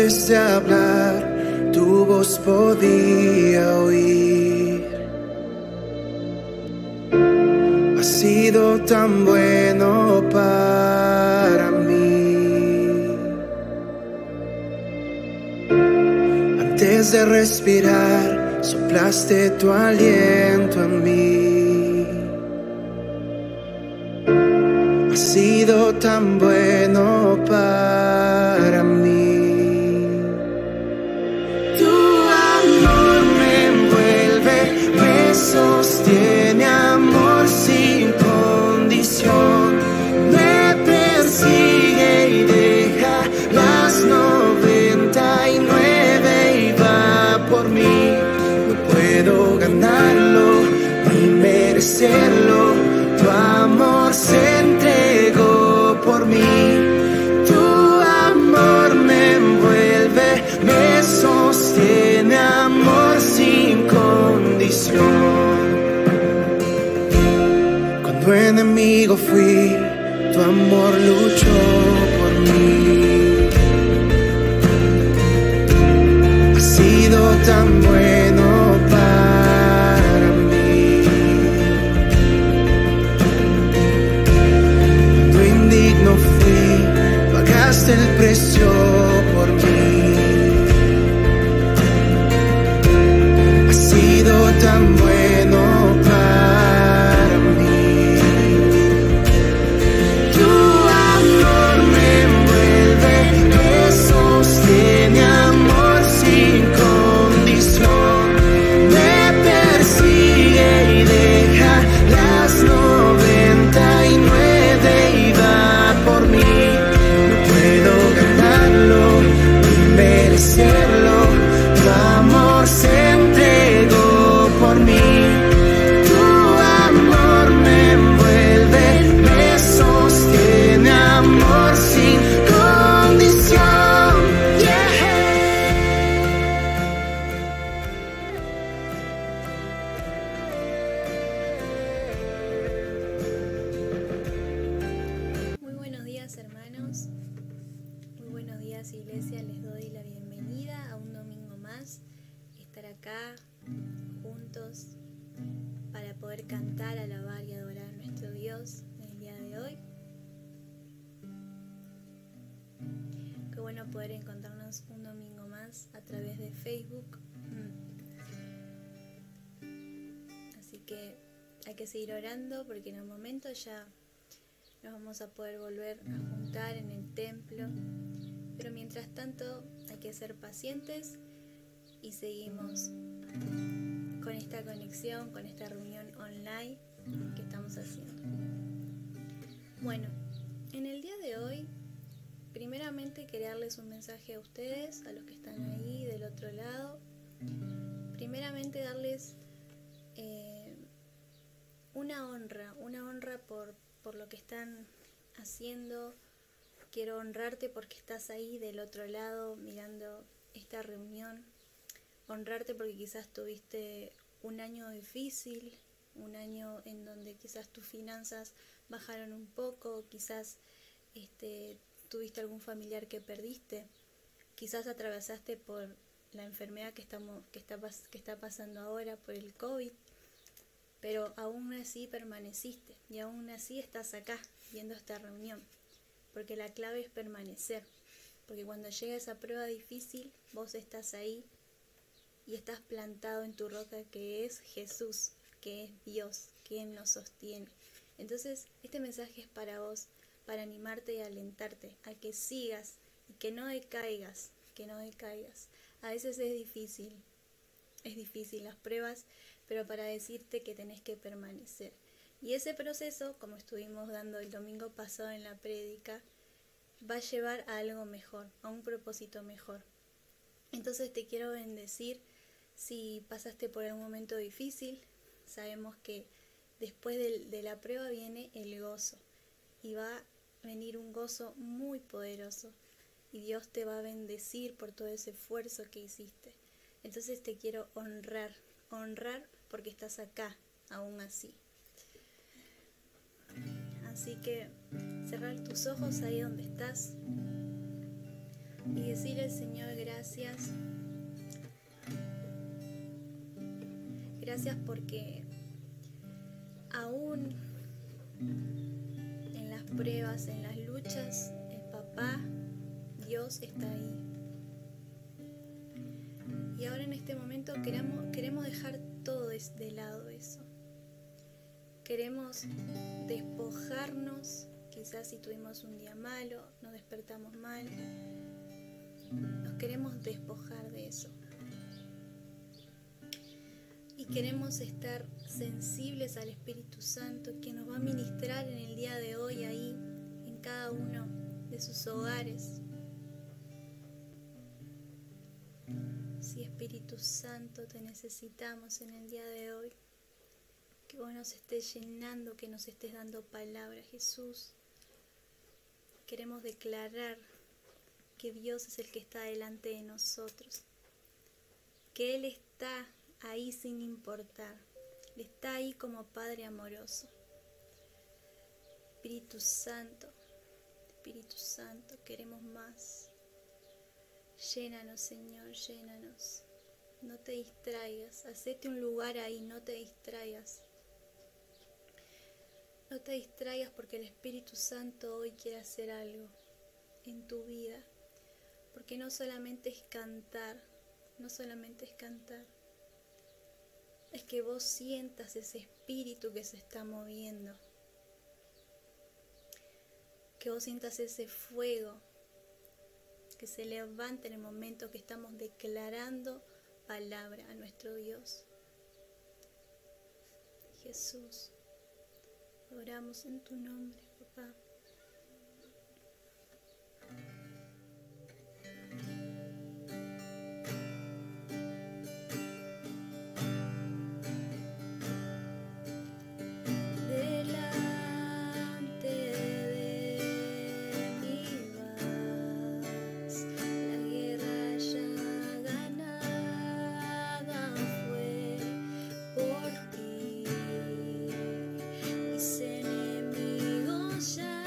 antes de hablar, tu voz podía oír. Has sido tan bueno para mí. Antes de respirar, soplaste tu aliento en mí. Has sido tan bueno para mí. Tu amor me envuelve, me sostiene, amor sin condición. Me persigue y deja las 99 y va por mí. No puedo ganarlo ni merecerlo. Tu amor se entregó por mí. Tu amor me envuelve, me sostiene, amor sin condición. Cuando enemigo fui, tu amor luchó por mí. Has sido tan bueno para mí. Cuando indigno fui, pagaste el precio por mí. Has sido tan bueno para mí. Tu amor me envuelve, me sostiene, amor sin condición. Me persigue y deja las 99 y va por mí. No puedo ganarlo ni merecerlo. Tu amor se entregó por mí. Tu amor me envuelve, me sostiene, amor sin condición. Yeah. Muy buenos días, hermanos. Muy buenos días, iglesia. Les doy la bienvenida a un domingo más. Estar acá juntos para poder cantar, alabar y adorar a nuestro Dios en el día de hoy. Qué bueno poder encontrarnos un domingo más a través de Facebook. Así que hay que seguir orando porque en un momento ya nos vamos a poder volver a juntar en el templo, pero mientras tanto hay que ser pacientes y seguimos con esta conexión, con esta reunión online que estamos haciendo. Bueno, en el día de hoy, primeramente quería darles un mensaje a ustedes, a los que están ahí del otro lado. Primeramente darles una honra por lo que están haciendo. Quiero honrarte porque estás ahí del otro lado mirando esta reunión. Honrarte porque quizás tuviste un año difícil, un año en donde quizás tus finanzas bajaron un poco, quizás tuviste algún familiar que perdiste, quizás atravesaste por la enfermedad que está pasando ahora, por el COVID. Pero aún así permaneciste y aún así estás acá viendo esta reunión, porque la clave es permanecer, porque cuando llega esa prueba difícil, vos estás ahí y estás plantado en tu roca que es Jesús, que es Dios, que Él nos sostiene. Entonces este mensaje es para vos, para animarte y alentarte a que sigas y que no decaigas, A veces es difícil las pruebas, pero para decirte que tenés que permanecer. Y ese proceso, como estuvimos dando el domingo pasado en la prédica, va a llevar a algo mejor, a un propósito mejor. Entonces te quiero bendecir si pasaste por algún momento difícil. Sabemos que después de la prueba viene el gozo, y va a venir un gozo muy poderoso, y Dios te va a bendecir por todo ese esfuerzo que hiciste. Entonces te quiero honrar porque estás acá, aún así. Así que cerrar tus ojos ahí donde estás. y decirle al Señor gracias. Gracias porque aún en las pruebas, en las luchas, el Papá, Dios está ahí. Y ahora en este momento queremos dejar todo de lado eso. Queremos despojarnos, quizás si tuvimos un día malo, nos despertamos mal, nos queremos despojar de eso. Y queremos estar sensibles al Espíritu Santo que nos va a ministrar en el día de hoy ahí, en cada uno de sus hogares. Sí, Espíritu Santo, te necesitamos en el día de hoy. Que vos nos estés llenando, que nos estés dando palabra, Jesús. Queremos declarar que Dios es el que está delante de nosotros. Que Él está ahí sin importar. Él está ahí como Padre amoroso. Espíritu Santo, queremos más. Llénanos, Señor, llénanos. No te distraigas, hacete un lugar ahí, no te distraigas. No te distraigas porque el Espíritu Santo hoy quiere hacer algo en tu vida. Porque no solamente es cantar, es que vos sientas ese espíritu que se está moviendo. Que vos sientas ese fuego que se levanta en el momento que estamos declarando palabra a nuestro Dios. Jesús, oramos en tu nombre, papá. Mis enemigos ya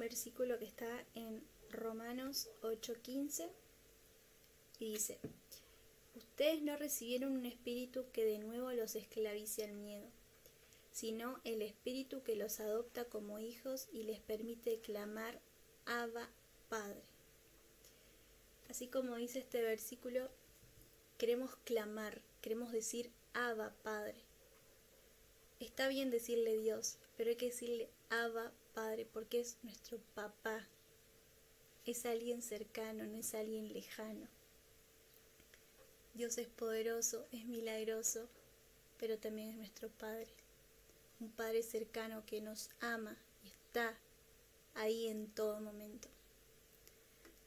versículo que está en Romanos 8:15 y dice: ustedes no recibieron un espíritu que de nuevo los esclavice al miedo, sino el espíritu que los adopta como hijos y les permite clamar Abba, Padre. Así como dice este versículo, queremos clamar, queremos decir Abba, Padre. Está bien decirle Dios, pero hay que decirle Abba, Padre, porque es nuestro papá. Es alguien cercano, no es alguien lejano. Dios es poderoso, es milagroso, pero también es nuestro Padre. Un Padre cercano que nos ama y está ahí en todo momento.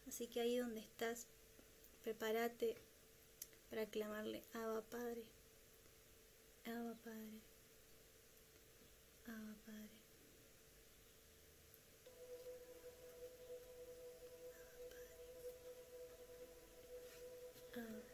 Así que ahí donde estás, prepárate para clamarle Abba, Padre. Abba, Padre. Abba, Padre. Abba, Padre.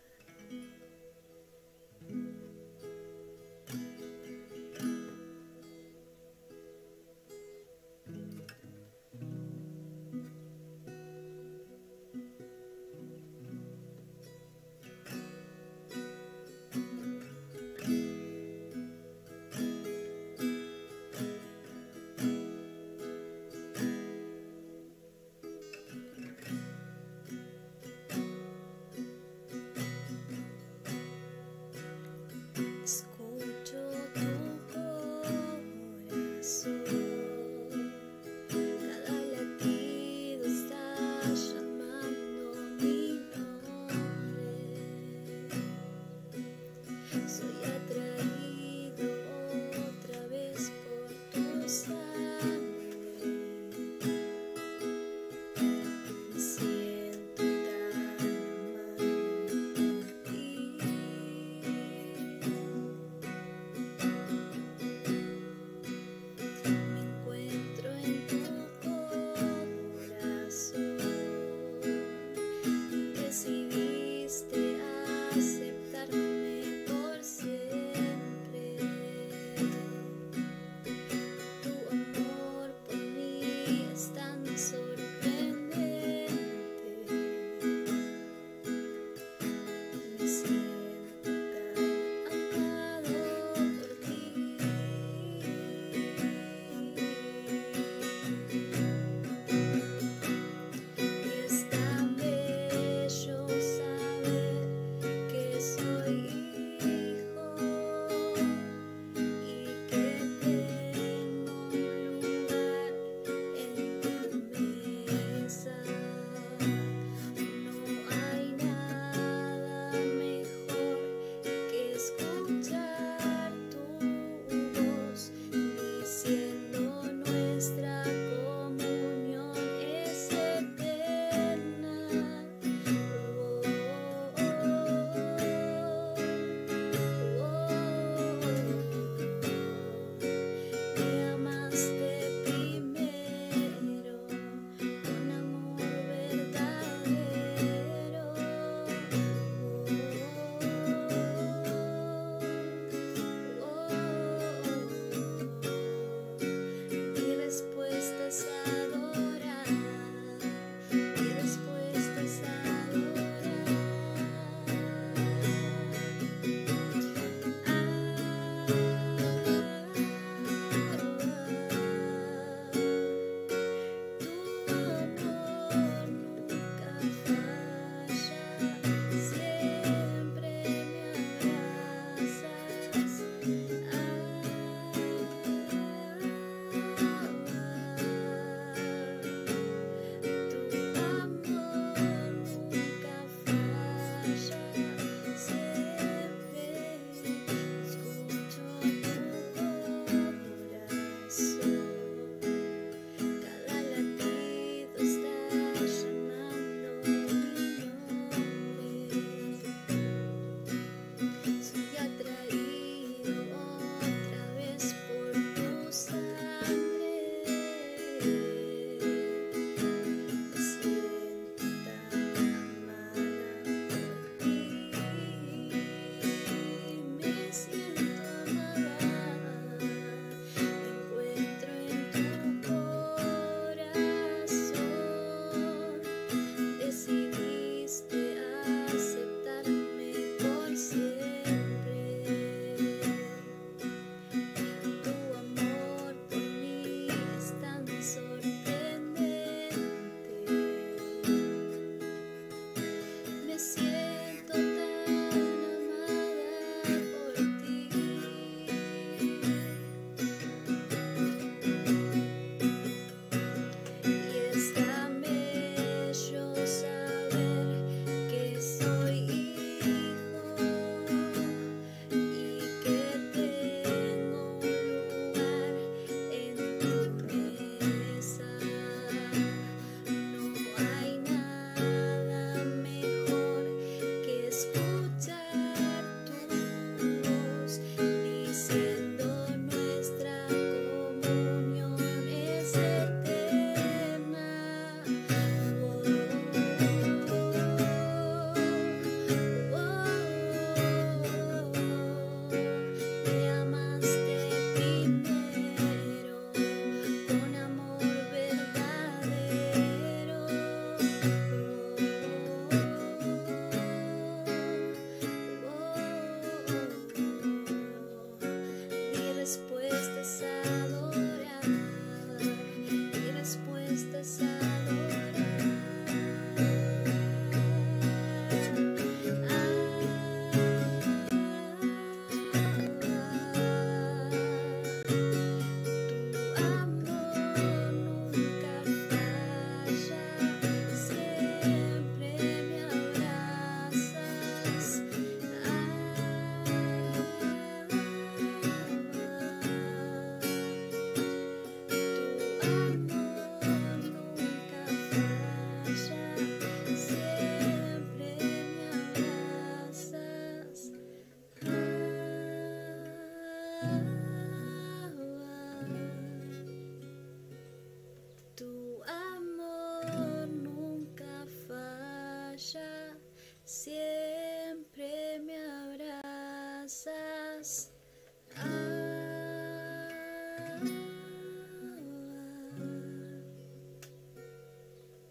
siempre me abrazas.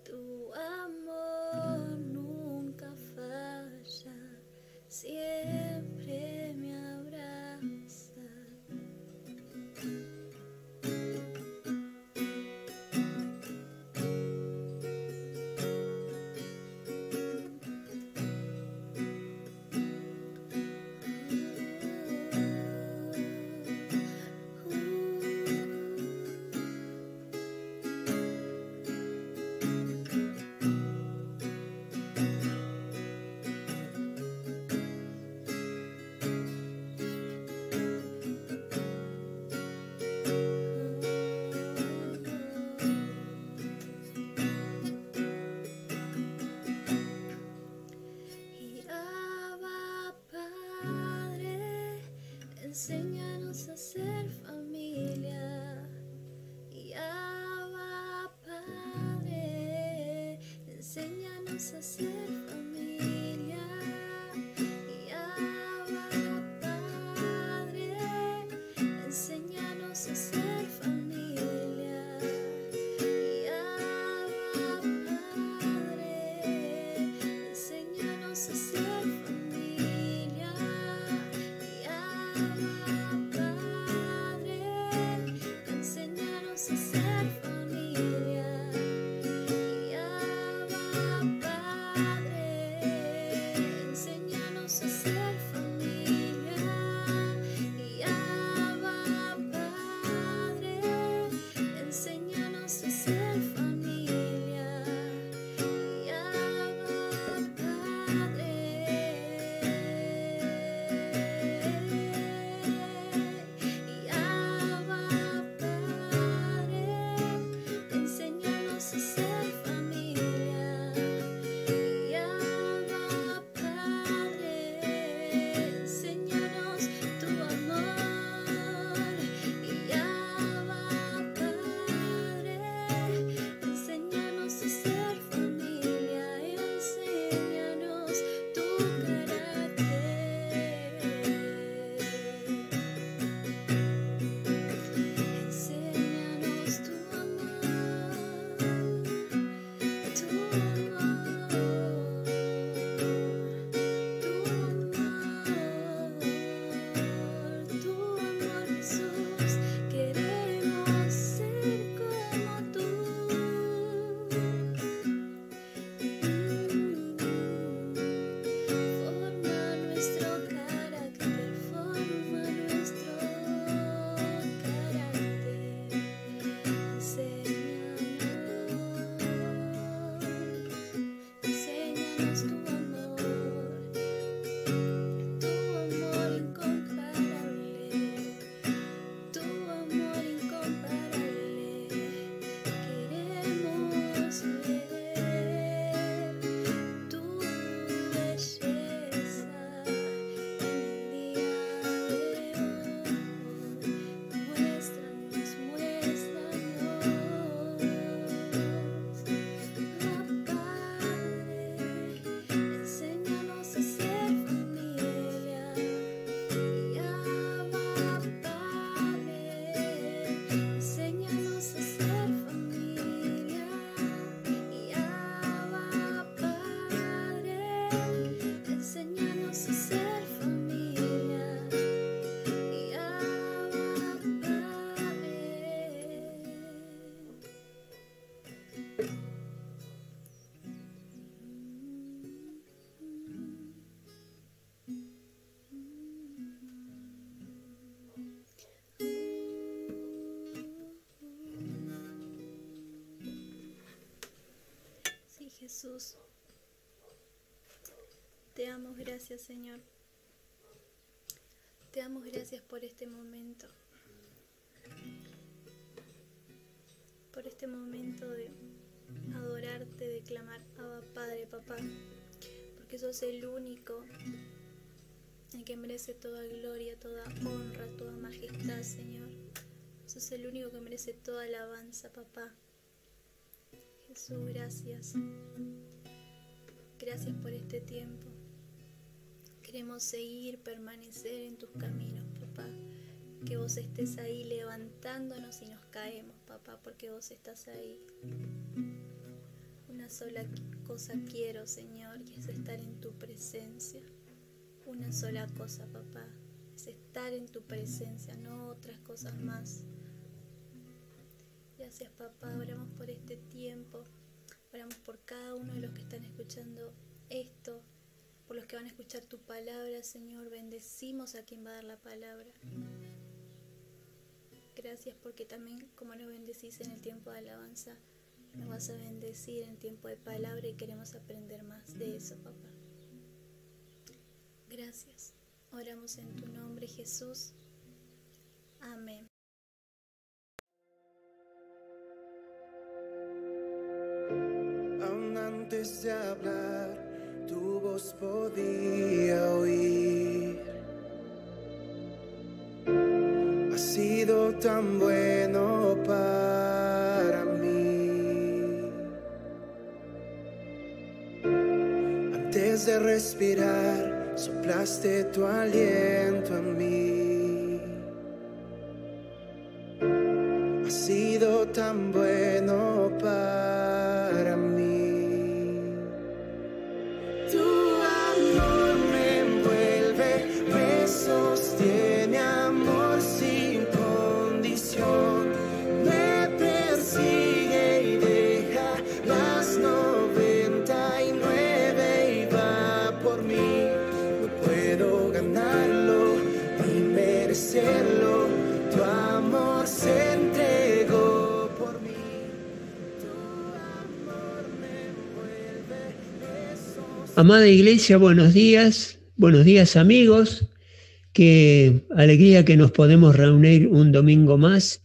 Tu amor nunca falla, siempre me abraza. Enséñanos a ser familia. Y Abba Padre, enséñanos a ser familia. Y Abba Padre, enséñanos a ser familia. Y Abba Padre, enséñanos a ser familia. Enséñanos a ser familia. Y Abba Padre, enséñanos a ser familia. Y Abba Padre, enséñanos a ser familia. Y Abba Padre, y Abba Padre, enséñanos a ser familia. Y Abba Padre, enséñanos tu amor. Y Abba Padre, enséñanos a ser familia. Enséñanos tu carácter. Enséñanos tu amor, tu amor, tu amor, Jesús. Queremos ser como tú. Forma nuestro carácter, forma nuestro carácter. Enséñanos tu amor incomparable, tu amor incomparable. Queremos ver tu belleza en el día de hoy. Muéstranos, muéstranos. Abba Padre, enséñanos a ser familia. Y Abba Padre, enséñanos a ser familia. Y Abba Padre, enséñanos a ser familia. Y Abba Padre. Sí, Jesús, te damos gracias, Señor. Te damos gracias por este momento. Por este momento de adorarte, de clamar Abba Padre, Papá. Porque sos el único el que merece toda gloria, toda honra, toda majestad, Señor. Sos el único que merece toda alabanza, Papá. Jesús, gracias. Gracias por este tiempo. Queremos seguir, permanecer en tus caminos, papá. Que vos estés ahí levantándonos y nos caemos, papá, porque vos estás ahí. Una sola cosa quiero, Señor, y es estar en tu presencia. Una sola cosa, papá, es estar en tu presencia, no otras cosas más. Gracias, papá. Oramos por este tiempo. Oramos por cada uno de los que están escuchando esto, por los que van a escuchar tu palabra, Señor. Bendecimos a quien va a dar la palabra. Gracias porque también, como nos bendecís en el tiempo de alabanza, nos vas a bendecir en el tiempo de palabra y queremos aprender más de eso, papá. Gracias. Oramos en tu nombre, Jesús. Amén. Aún antes de hablar, tu voz podía oír. Has sido tan bueno para mí. Antes de respirar, soplaste tu aliento en mí. Has sido tan bueno para mí. Tu amor me envuelve, me sostiene, amor sin condición. Me persigue y deja las 99 y va por mí. No puedo ganarlo ni merecerlo. Tu amor se entregó por mí. Amada Iglesia, buenos días amigos, qué alegría que nos podemos reunir un domingo más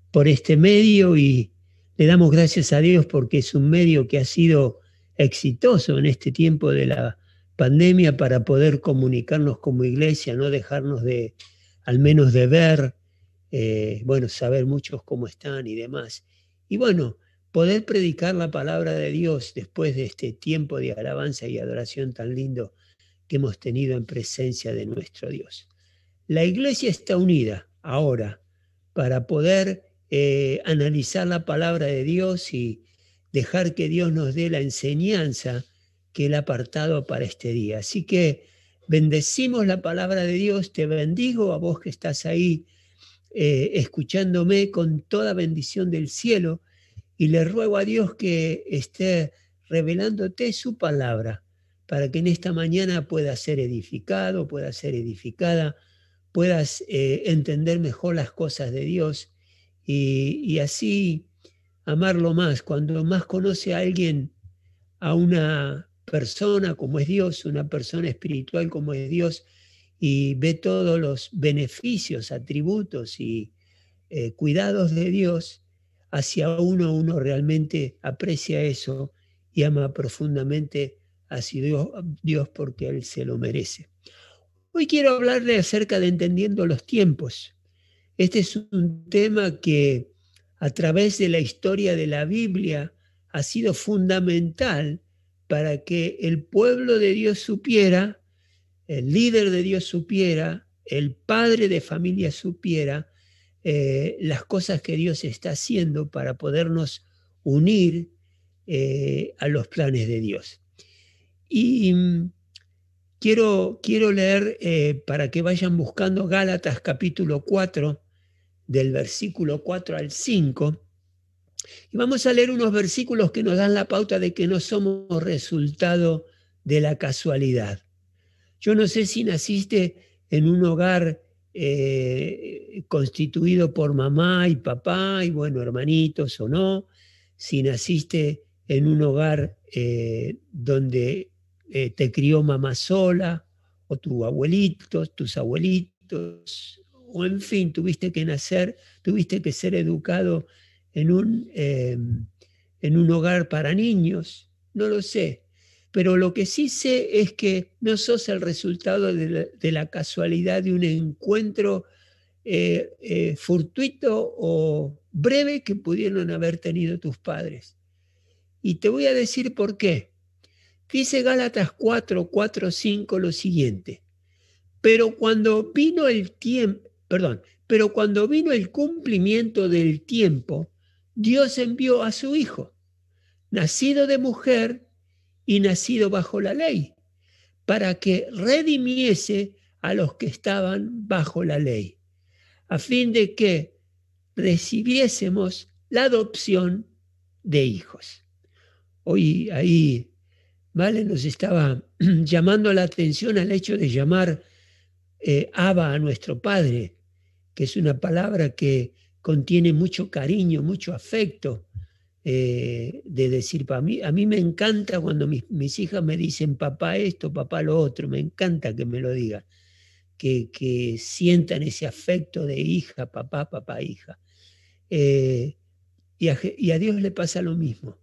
por este medio y le damos gracias a Dios porque es un medio que ha sido exitoso en este tiempo de la pandemia para poder comunicarnos como iglesia, no dejarnos de, al menos de ver, saber muchos cómo están y demás. Y bueno, poder predicar la palabra de Dios después de este tiempo de alabanza y adoración tan lindo que hemos tenido en presencia de nuestro Dios. La iglesia está unida ahora para poder analizar la palabra de Dios y dejar que Dios nos dé la enseñanza que Él ha apartado para este día. Así que bendecimos la palabra de Dios, te bendigo a vos que estás ahí escuchándome con toda bendición del cielo. Y le ruego a Dios que esté revelándote su palabra para que en esta mañana puedas ser edificado, puedas ser edificada, puedas entender mejor las cosas de Dios y así amarlo más. Cuando más conoce a alguien, a una persona como es Dios, una persona espiritual como es Dios, y ve todos los beneficios, atributos y cuidados de Dios, hacia uno realmente aprecia eso y ama profundamente hacia Dios porque Él se lo merece. Hoy quiero hablarle acerca de entendiendo los tiempos. Este es un tema que a través de la historia de la Biblia ha sido fundamental para que el pueblo de Dios supiera, el líder de Dios supiera, el padre de familia supiera las cosas que Dios está haciendo para podernos unir a los planes de Dios. Y quiero leer para que vayan buscando Gálatas capítulo 4, del versículo 4 al 5, y vamos a leer unos versículos que nos dan la pauta de que no somos resultado de la casualidad. Yo no sé si naciste en un hogar constituido por mamá y papá y hermanitos o no, si naciste en un hogar donde te crió mamá sola o tus abuelitos, o en fin, tuviste que nacer, tuviste que ser educado en un hogar para niños, no lo sé. Pero lo que sí sé es que no sos el resultado de la casualidad de un encuentro fortuito o breve que pudieron haber tenido tus padres. Y te voy a decir por qué. Dice Gálatas 4, 4, 5 lo siguiente. Pero cuando vino el cumplimiento del tiempo, Dios envió a su Hijo, nacido de mujer y nacido bajo la ley, para que redimiese a los que estaban bajo la ley, a fin de que recibiésemos la adopción de hijos. Hoy ahí, ¿vale? Nos estaba llamando la atención al hecho de llamar Abba a nuestro Padre, que es una palabra que contiene mucho cariño, mucho afecto, de decir, a mí me encanta cuando mis hijas me dicen papá esto, papá lo otro, me encanta que me lo digan, que sientan ese afecto de hija, papá, hija. Y a Dios le pasa lo mismo.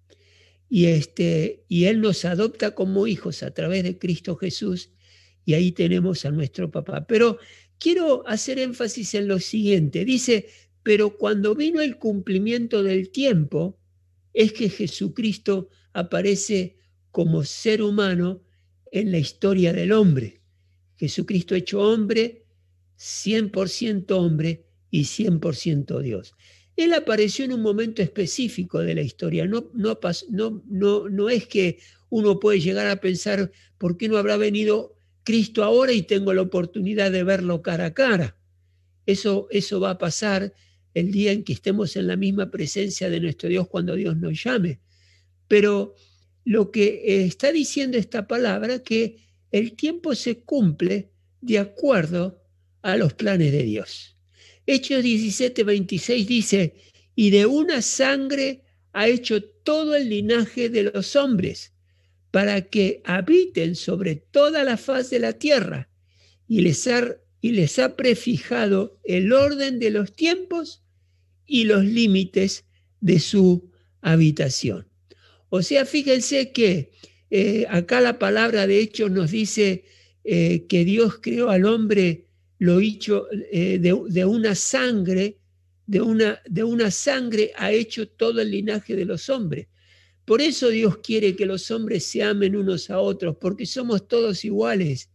Y Él nos adopta como hijos a través de Cristo Jesús, y ahí tenemos a nuestro papá. Pero quiero hacer énfasis en lo siguiente. Dice, pero cuando vino el cumplimiento del tiempo, es que Jesucristo aparece como ser humano en la historia del hombre. Jesucristo hecho hombre, 100% hombre y 100% Dios. Él apareció en un momento específico de la historia. No es que uno puede llegar a pensar, ¿por qué no habrá venido Cristo ahora y tengo la oportunidad de verlo cara a cara? Eso va a pasar el día en que estemos en la misma presencia de nuestro Dios cuando Dios nos llame. Pero lo que está diciendo esta palabra es que el tiempo se cumple de acuerdo a los planes de Dios. Hechos 17, 26 dice, y de una sangre ha hecho todo el linaje de los hombres, para que habiten sobre toda la faz de la tierra, y les ha prefijado el orden de los tiempos y los límites de su habitación. O sea, fíjense que acá la palabra de Hechos nos dice que Dios creó al hombre, lo hizo de una sangre, de una sangre ha hecho todo el linaje de los hombres. Por eso Dios quiere que los hombres se amen unos a otros, porque somos todos iguales.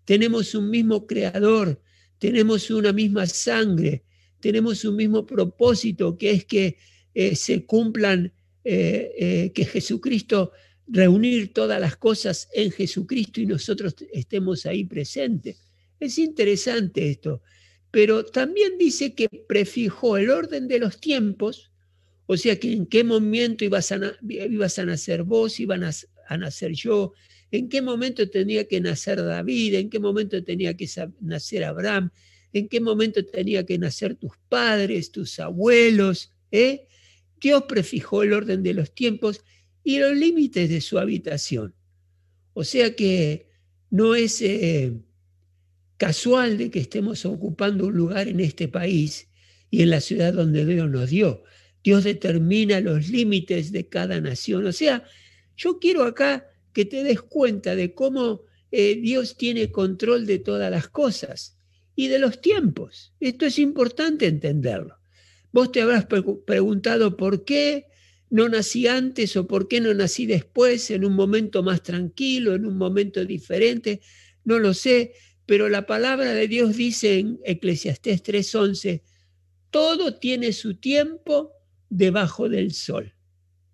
Tenemos un mismo creador, tenemos una misma sangre, tenemos un mismo propósito, que es que se cumplan, que Jesucristo, reunir todas las cosas en Jesucristo y nosotros estemos ahí presentes. Es interesante esto, pero también dice que prefijó el orden de los tiempos, o sea que en qué momento ibas a nacer vos, iban a nacer yo, en qué momento tenía que nacer David, en qué momento tenía que nacer Abraham, en qué momento tenía que nacer tus padres, tus abuelos. Dios prefijó el orden de los tiempos y los límites de su habitación. O sea que no es casual de que estemos ocupando un lugar en este país y en la ciudad donde Dios nos dio. Dios determina los límites de cada nación. O sea, yo quiero acá que te des cuenta de cómo Dios tiene control de todas las cosas y de los tiempos. Esto es importante entenderlo. Vos te habrás preguntado por qué no nací antes o por qué no nací después, en un momento más tranquilo, en un momento diferente. No lo sé, pero la palabra de Dios dice en Eclesiastés 3:11, todo tiene su tiempo debajo del sol.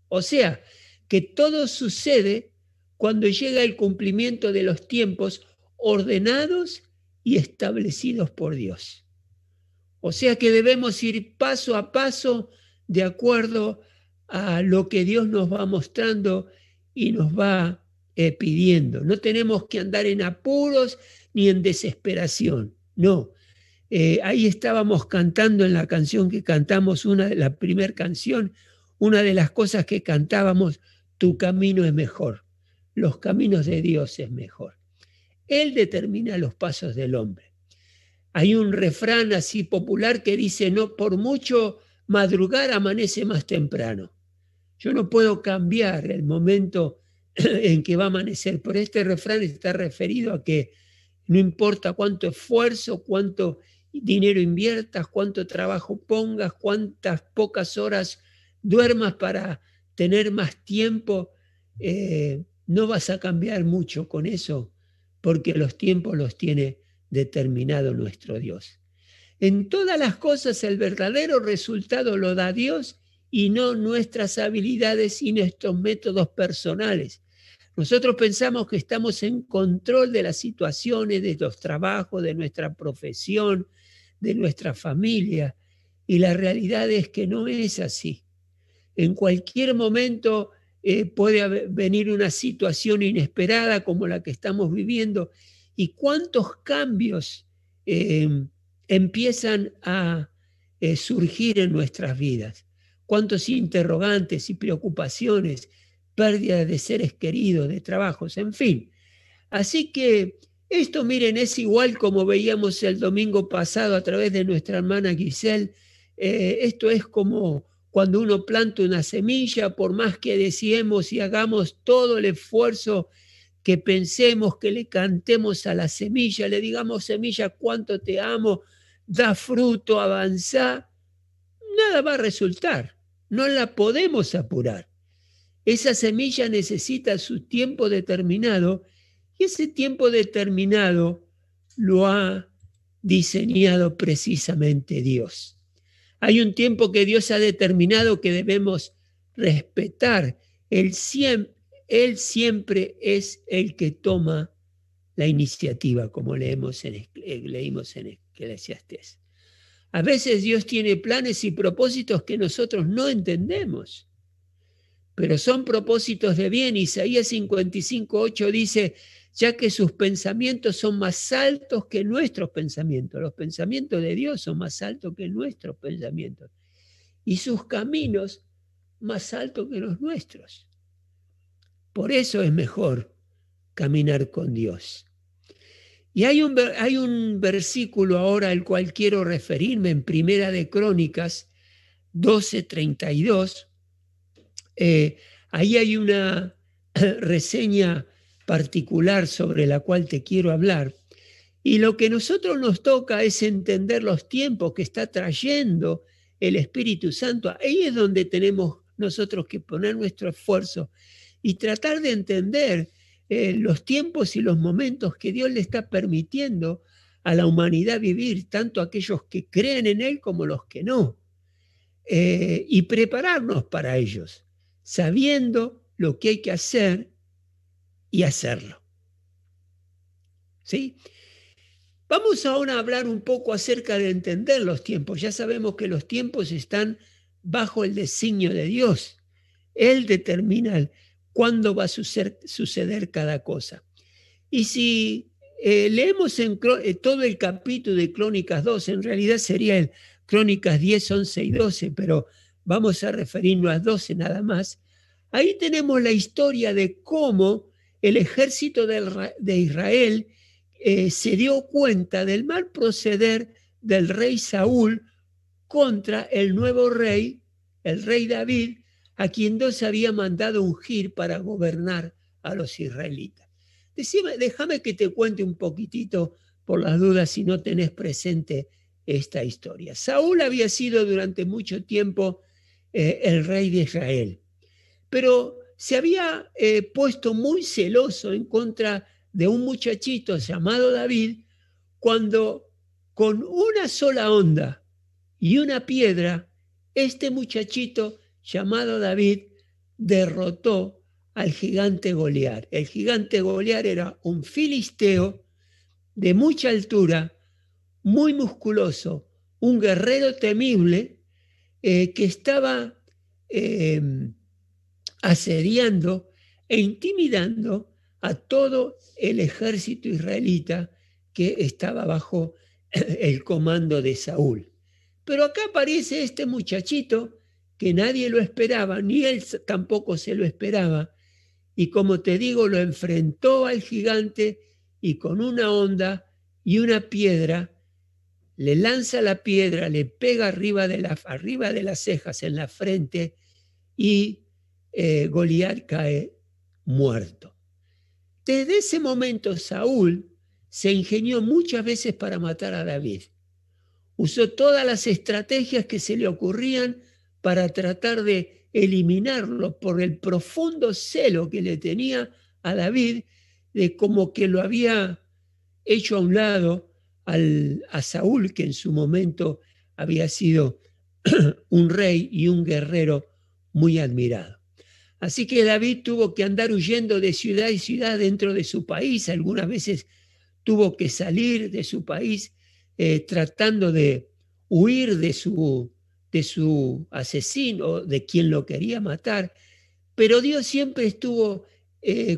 O sea, que todo sucede cuando llega el cumplimiento de los tiempos ordenados y establecidos por Dios. O sea que debemos ir paso a paso de acuerdo a lo que Dios nos va mostrando y nos va pidiendo. No tenemos que andar en apuros ni en desesperación, no. Ahí estábamos cantando en la canción que cantamos, la primera canción, una de las cosas que cantábamos, tu camino es mejor, los caminos de Dios es mejor. Él determina los pasos del hombre. Hay un refrán así popular que dice, no por mucho madrugar amanece más temprano. Yo no puedo cambiar el momento en que va a amanecer, pero este refrán está referido a que no importa cuánto esfuerzo, cuánto dinero inviertas, cuánto trabajo pongas, cuántas pocas horas duermas para tener más tiempo, no vas a cambiar mucho con eso, porque los tiempos los tiene determinado nuestro Dios. En todas las cosas el verdadero resultado lo da Dios y no nuestras habilidades y nuestros métodos personales. Nosotros pensamos que estamos en control de las situaciones, de los trabajos, de nuestra profesión, de nuestra familia, y la realidad es que no es así. En cualquier momento puede venir una situación inesperada como la que estamos viviendo, y cuántos cambios empiezan a surgir en nuestras vidas, cuántos interrogantes y preocupaciones, pérdida de seres queridos, de trabajos, en fin. Así que esto, miren, es igual como veíamos el domingo pasado a través de nuestra hermana Giselle. Esto es como cuando uno planta una semilla, por más que deseemos y hagamos todo el esfuerzo que pensemos, que le cantemos a la semilla, le digamos: semilla, cuánto te amo, da fruto, avanza, nada va a resultar, no la podemos apurar. Esa semilla necesita su tiempo determinado, y ese tiempo determinado lo ha diseñado precisamente Dios. Hay un tiempo que Dios ha determinado que debemos respetar. Él siempre es el que toma la iniciativa, como leímos en Eclesiastés. A veces Dios tiene planes y propósitos que nosotros no entendemos, pero son propósitos de bien. Isaías 55:8 dice: ya que sus pensamientos son más altos que nuestros pensamientos. Los pensamientos de Dios son más altos que nuestros pensamientos, y sus caminos más altos que los nuestros. Por eso es mejor caminar con Dios. Y hay un versículo ahora al cual quiero referirme, en Primera de Crónicas 12:32. Ahí hay una reseña particular sobre la cual te quiero hablar. Y lo que a nosotros nos toca es entender los tiempos que está trayendo el Espíritu Santo. Ahí es donde tenemos nosotros que poner nuestro esfuerzo y tratar de entender los tiempos y los momentos que Dios le está permitiendo a la humanidad vivir, tanto aquellos que creen en Él como los que no, y prepararnos para ellos, sabiendo lo que hay que hacer y hacerlo. ¿Sí? Vamos ahora a hablar un poco acerca de entender los tiempos. Ya sabemos que los tiempos están bajo el designio de Dios. Él determina cuándo va a suceder cada cosa. Y si leemos todo el capítulo de Crónicas 2, en realidad sería el Crónicas 10, 11 y 12, pero vamos a referirnos a 12 nada más. Ahí tenemos la historia de cómo el ejército de Israel se dio cuenta del mal proceder del rey Saúl contra el nuevo rey, el rey David, a quien Dios había mandado ungir para gobernar a los israelitas. Déjame que te cuente un poquitito, por las dudas, si no tenés presente esta historia. Saúl había sido durante mucho tiempo el rey de Israel, pero se había puesto muy celoso en contra de un muchachito llamado David, cuando con una sola onda y una piedra, este muchachito llamado David derrotó al gigante Goliat. El gigante Goliat era un filisteo de mucha altura, muy musculoso, un guerrero temible que estaba asediando e intimidando a todo el ejército israelita que estaba bajo el comando de Saúl. Pero acá aparece este muchachito que nadie lo esperaba, ni él tampoco se lo esperaba, y como te digo, lo enfrentó al gigante y con una honda y una piedra, le lanza la piedra, le pega arriba de las cejas, en la frente, y Goliat cae muerto. Desde ese momento Saúl se ingenió muchas veces para matar a David. Usó todas las estrategias que se le ocurrían para tratar de eliminarlo por el profundo celo que le tenía a David de como que lo había hecho a un lado a Saúl, que en su momento había sido un rey y un guerrero muy admirado. Así que David tuvo que andar huyendo de ciudad y ciudad dentro de su país. Algunas veces tuvo que salir de su país tratando de huir de su asesino, de quien lo quería matar. Pero Dios siempre estuvo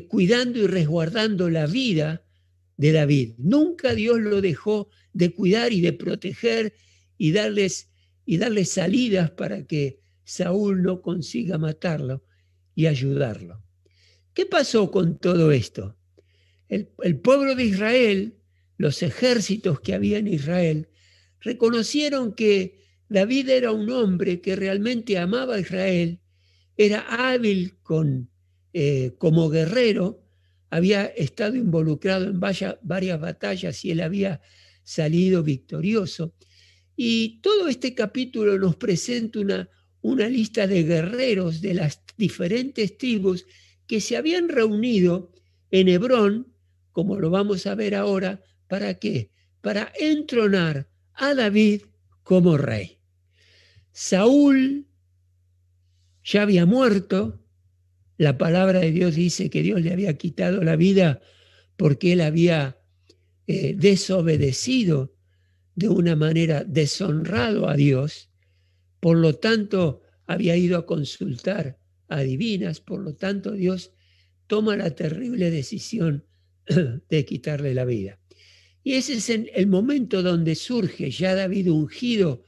cuidando y resguardando la vida de David. Nunca Dios lo dejó de cuidar y de proteger y darles salidas para que Saúl no consiga matarlo y ayudarlo. ¿Qué pasó con todo esto? El pueblo de Israel, los ejércitos que había en Israel, reconocieron que David era un hombre que realmente amaba a Israel, era hábil como guerrero, había estado involucrado en varias batallas y él había salido victorioso. Y todo este capítulo nos presenta una lista de guerreros de las diferentes tribus que se habían reunido en Hebrón, como lo vamos a ver ahora. ¿Para qué? Para entronar a David como rey. Saúl ya había muerto. La palabra de Dios dice que Dios le había quitado la vida porque él había desobedecido de una manera, deshonrado a Dios. Por lo tanto, había ido a consultar a adivinas. Por lo tanto, Dios toma la terrible decisión de quitarle la vida. Y ese es el momento donde surge ya David ungido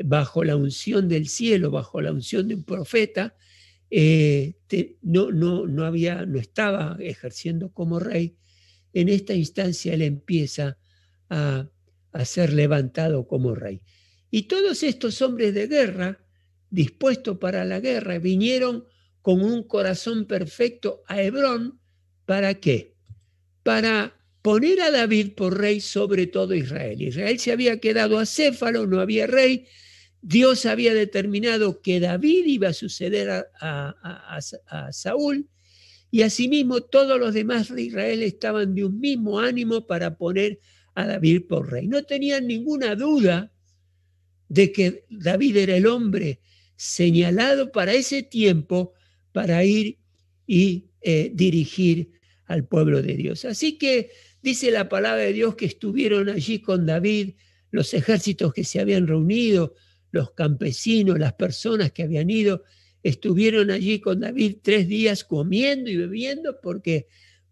bajo la unción del cielo, bajo la unción de un profeta. No estaba ejerciendo como rey. En esta instancia él empieza a ser levantado como rey. Y todos estos hombres de guerra, dispuestos para la guerra, vinieron con un corazón perfecto a Hebrón. ¿Para qué? Para poner a David por rey sobre todo Israel. Israel se había quedado acéfalo, no había rey. Dios había determinado que David iba a suceder a Saúl, y asimismo todos los demás de Israel estaban de un mismo ánimo para poner a David por rey. No tenían ninguna duda de que David era el hombre señalado para ese tiempo para ir y dirigir al pueblo de Dios. Así que dice la palabra de Dios que estuvieron allí con David los ejércitos que se habían reunido, los campesinos, las personas que habían ido, estuvieron allí con David 3 días comiendo y bebiendo porque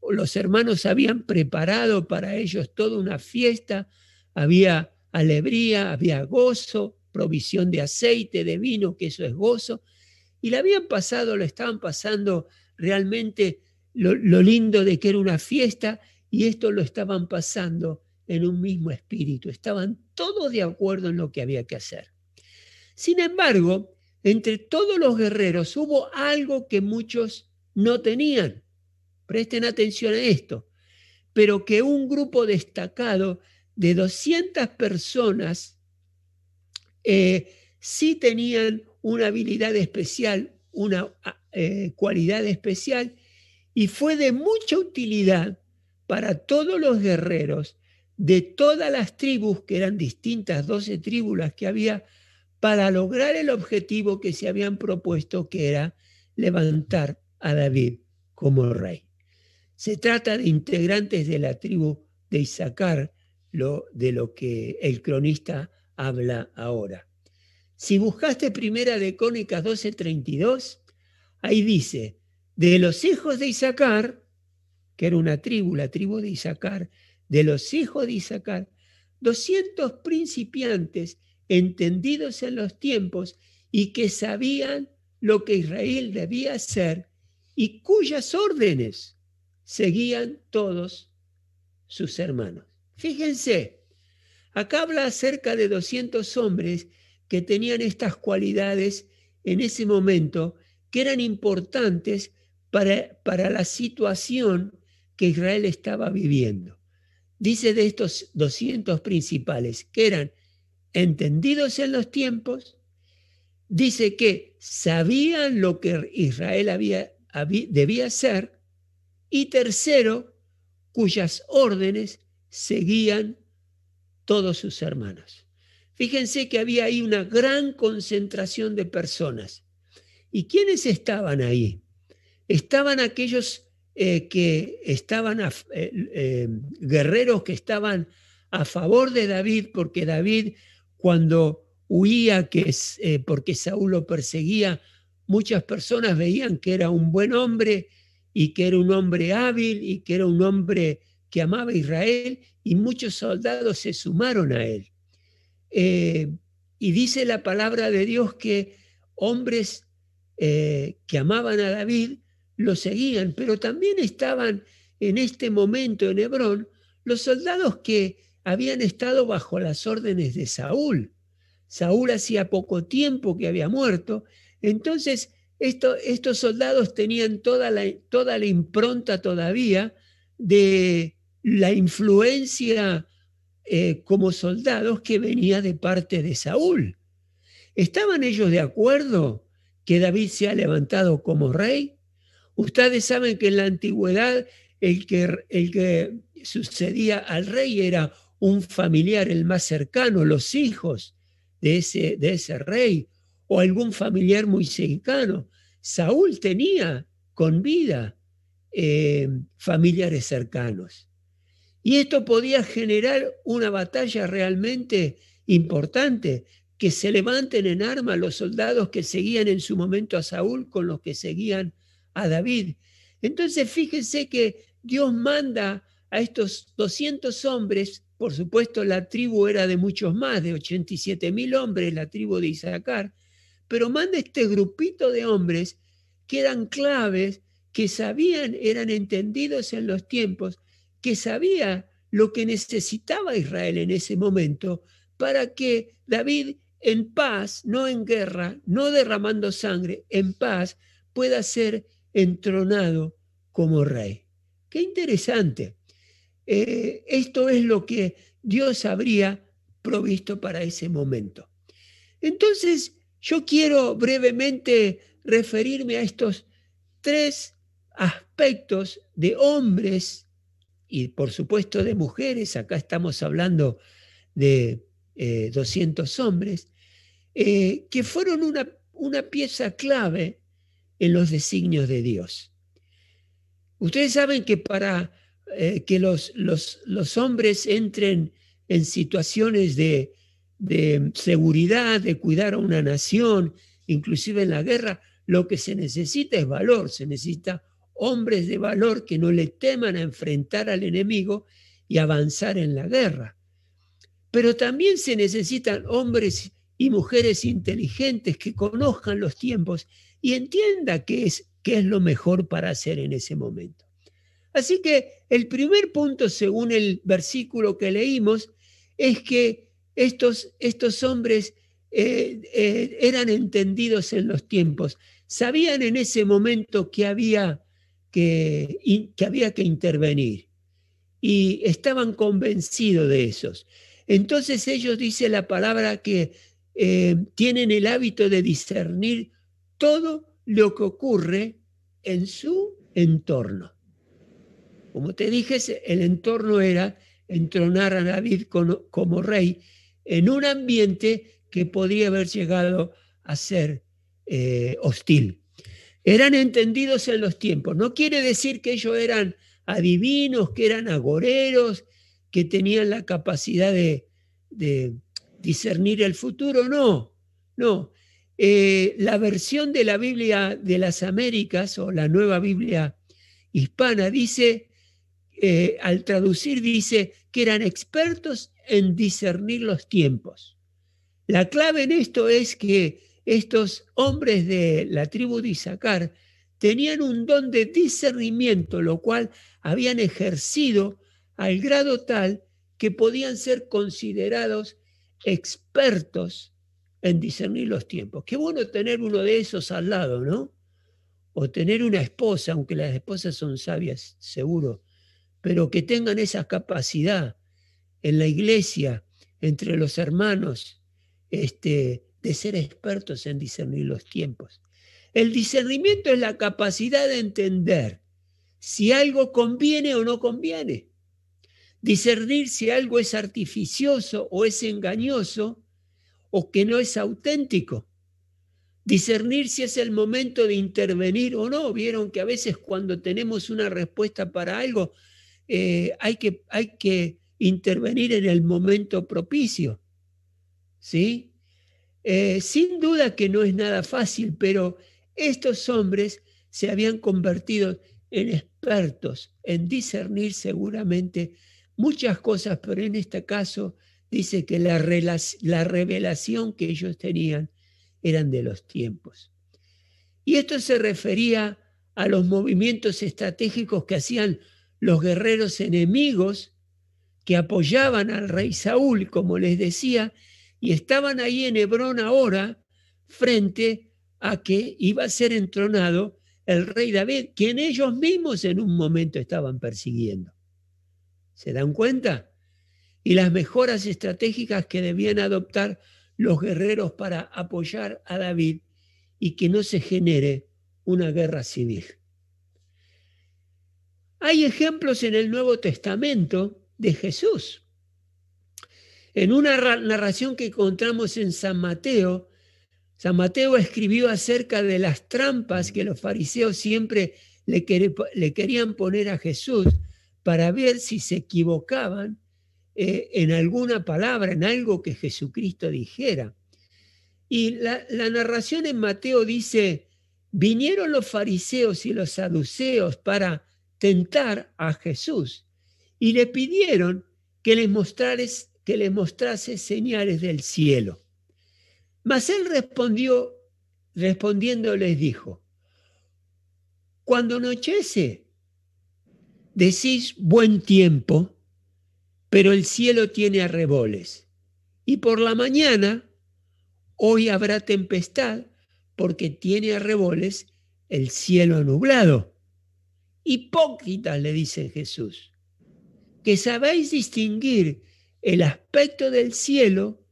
los hermanos habían preparado para ellos toda una fiesta. Había alegría, había gozo, provisión de aceite, de vino, que eso es gozo. Y lo estaban pasando realmente lo lindo de que era una fiesta, y esto lo estaban pasando en un mismo espíritu. Estaban todos de acuerdo en lo que había que hacer. Sin embargo, entre todos los guerreros hubo algo que muchos no tenían. Presten atención a esto. Pero que un grupo destacado de 200 personas sí tenían una habilidad especial, una cualidad especial, y fue de mucha utilidad para todos los guerreros de todas las tribus, que eran distintas, 12 tribus las que había, para lograr el objetivo que se habían propuesto, que era levantar a David como rey. Se trata de integrantes de la tribu de Isaacar, de lo que el cronista habla ahora. Si buscaste Primera de Crónicas 12:32, ahí dice, de los hijos de Isaacar, que era una tribu, la tribu de Isaacar, de los hijos de Isaacar, 200 principiantes entendidos en los tiempos y que sabían lo que Israel debía hacer y cuyas órdenes seguían todos sus hermanos. Fíjense, acá habla acerca de 200 hombres que tenían estas cualidades en ese momento, que eran importantes para la situación que Israel estaba viviendo. Dice de estos 200 principales que eran entendidos en los tiempos, dice que sabían lo que Israel debía hacer y tercero, cuyas órdenes seguían todos sus hermanos. Fíjense que había ahí una gran concentración de personas. ¿Y quiénes estaban ahí? Estaban aquellos que estaban, guerreros que estaban a favor de David, porque David, cuando huía, porque Saúl lo perseguía, muchas personas veían que era un buen hombre y que era un hombre hábil y que era un hombre que amaba a Israel, y muchos soldados se sumaron a él. Y dice la palabra de Dios que hombres que amaban a David lo seguían, pero también estaban en este momento en Hebrón los soldados que habían estado bajo las órdenes de Saúl. Saúl hacía poco tiempo que había muerto, entonces estos soldados tenían toda la impronta todavía de la influencia como soldados que venía de parte de Saúl. ¿Estaban ellos de acuerdo que David se ha levantado como rey? Ustedes saben que en la antigüedad el que sucedía al rey era un familiar, el más cercano, los hijos de ese rey, o algún familiar muy cercano. Saúl tenía con vida familiares cercanos. Y esto podía generar una batalla realmente importante, que se levanten en armas los soldados que seguían en su momento a Saúl con los que seguían a David. Entonces fíjense que Dios manda a estos 200 hombres, por supuesto la tribu era de muchos más, de 87.000 hombres, la tribu de Isaacar, pero manda este grupito de hombres que eran claves, que sabían, eran entendidos en los tiempos, que sabía lo que necesitaba Israel en ese momento para que David en paz, no en guerra, no derramando sangre, en paz pueda ser entronado como rey. Qué interesante. Esto es lo que Dios habría provisto para ese momento. Entonces, yo quiero brevemente referirme a estos 3 aspectos de hombres y por supuesto de mujeres. Acá estamos hablando de 200 hombres, que fueron una pieza clave en los designios de Dios. Ustedes saben que para que los hombres entren en situaciones de seguridad, de cuidar a una nación, inclusive en la guerra, lo que se necesita es valor, se necesita hombres de valor que no le teman a enfrentar al enemigo y avanzar en la guerra. Pero también se necesitan hombres y mujeres inteligentes que conozcan los tiempos y entiendan qué es lo mejor para hacer en ese momento. Así que el primer punto, según el versículo que leímos, es que estos hombres eran entendidos en los tiempos, sabían en ese momento que había que intervenir y estaban convencidos de esos. Entonces ellos, dice la palabra, que tienen el hábito de discernir todo lo que ocurre en su entorno. Como te dije, el entorno era entronar a David como rey en un ambiente que podría haber llegado a ser hostil. Eran entendidos en los tiempos. No quiere decir que ellos eran adivinos, que eran agoreros, que tenían la capacidad de discernir el futuro. No. La versión de la Biblia de las Américas, o la Nueva Biblia Hispana, dice, al traducir, dice que eran expertos en discernir los tiempos. La clave en esto es que estos hombres de la tribu de Isaacar tenían un don de discernimiento, lo cual habían ejercido al grado tal que podían ser considerados expertos en discernir los tiempos. Qué bueno tener uno de esos al lado, ¿no? O tener una esposa, aunque las esposas son sabias, seguro, pero que tengan esa capacidad en la iglesia, entre los hermanos, de ser expertos en discernir los tiempos. El discernimiento es la capacidad de entender si algo conviene o no conviene, discernir si algo es artificioso o es engañoso o que no es auténtico, discernir si es el momento de intervenir o no. Vieron que a veces cuando tenemos una respuesta para algo, hay que intervenir en el momento propicio, ¿sí? Sin duda que no es nada fácil, pero estos hombres se habían convertido en expertos en discernir seguramente muchas cosas, pero en este caso dice que la revelación que ellos tenían eran de los tiempos. Y esto se refería a los movimientos estratégicos que hacían los guerreros enemigos que apoyaban al rey Saúl, como les decía, y estaban ahí en Hebrón ahora frente a que iba a ser entronado el rey David, quien ellos mismos en un momento estaban persiguiendo. ¿Se dan cuenta? Y las mejoras estratégicas que debían adoptar los guerreros para apoyar a David y que no se genere una guerra civil. Hay ejemplos en el Nuevo Testamento de Jesús. En una narración que encontramos en San Mateo escribió acerca de las trampas que los fariseos siempre le querían poner a Jesús para ver si se equivocaban en alguna palabra, en algo que Jesucristo dijera. Y la narración en Mateo dice: vinieron los fariseos y los saduceos para tentar a Jesús y le pidieron que les mostrase señales del cielo. Mas él respondiendo les dijo: cuando anochece, decís buen tiempo, pero el cielo tiene arreboles. Y por la mañana, hoy habrá tempestad, porque tiene arreboles el cielo nublado. Hipócritas, le dice Jesús, que sabéis distinguir el aspecto del cielo,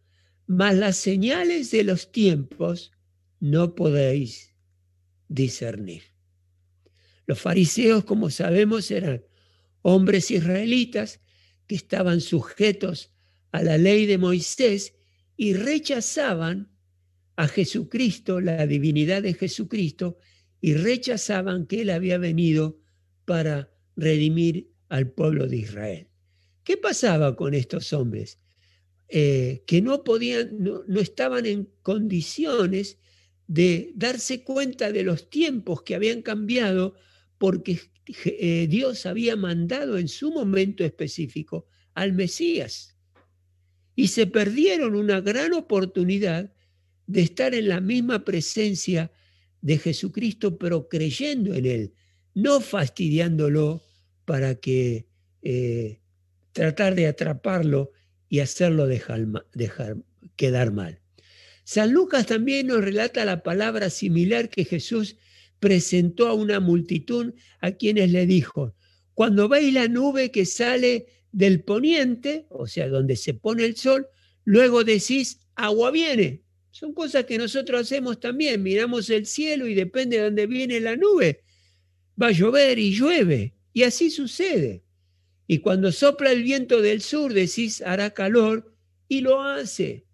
mas las señales de los tiempos no podéis discernir. Los fariseos, como sabemos, eran hombres israelitas que estaban sujetos a la ley de Moisés y rechazaban a Jesucristo, la divinidad de Jesucristo, y rechazaban que Él había venido para redimir al pueblo de Israel. ¿Qué pasaba con estos hombres? Que no estaban en condiciones de darse cuenta de los tiempos que habían cambiado, porque Dios había mandado en su momento específico al Mesías. Y se perdieron una gran oportunidad de estar en la misma presencia de Jesucristo, pero creyendo en Él, no fastidiándolo para que tratar de atraparlo y hacerlo dejar quedar mal. San Lucas también nos relata la palabra similar que Jesús presentó a una multitud a quienes le dijo: cuando veis la nube que sale del poniente, o sea, donde se pone el sol, luego decís, agua viene. Son cosas que nosotros hacemos también, miramos el cielo y depende de dónde viene la nube, va a llover y llueve, y así sucede. Y cuando sopla el viento del sur, decís, hará calor, y lo hace.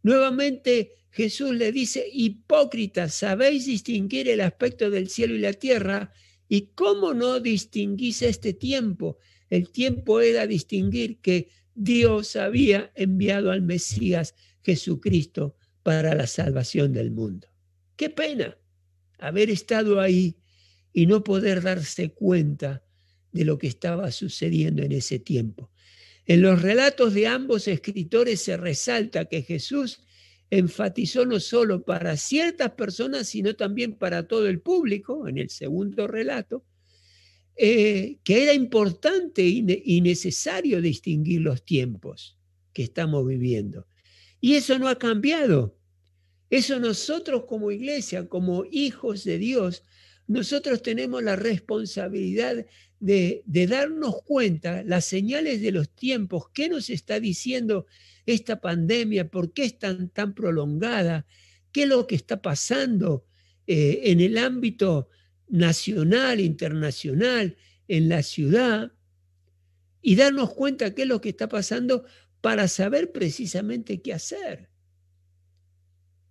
Nuevamente Jesús le dice: hipócritas, sabéis distinguir el aspecto del cielo y la tierra, y cómo no distinguís este tiempo. El tiempo era distinguir que Dios había enviado al Mesías Jesucristo para la salvación del mundo. Qué pena haber estado ahí y no poder darse cuenta de lo que estaba sucediendo en ese tiempo. En los relatos de ambos escritores se resalta que Jesús enfatizó no solo para ciertas personas, sino también para todo el público, en el segundo relato, que era importante y necesario distinguir los tiempos que estamos viviendo. Y eso no ha cambiado. Eso nosotros como iglesia, como hijos de Dios, nosotros tenemos la responsabilidad de darnos cuenta las señales de los tiempos, qué nos está diciendo esta pandemia, por qué es tan prolongada, qué es lo que está pasando en el ámbito nacional, internacional, en la ciudad y darnos cuenta qué es lo que está pasando para saber precisamente qué hacer.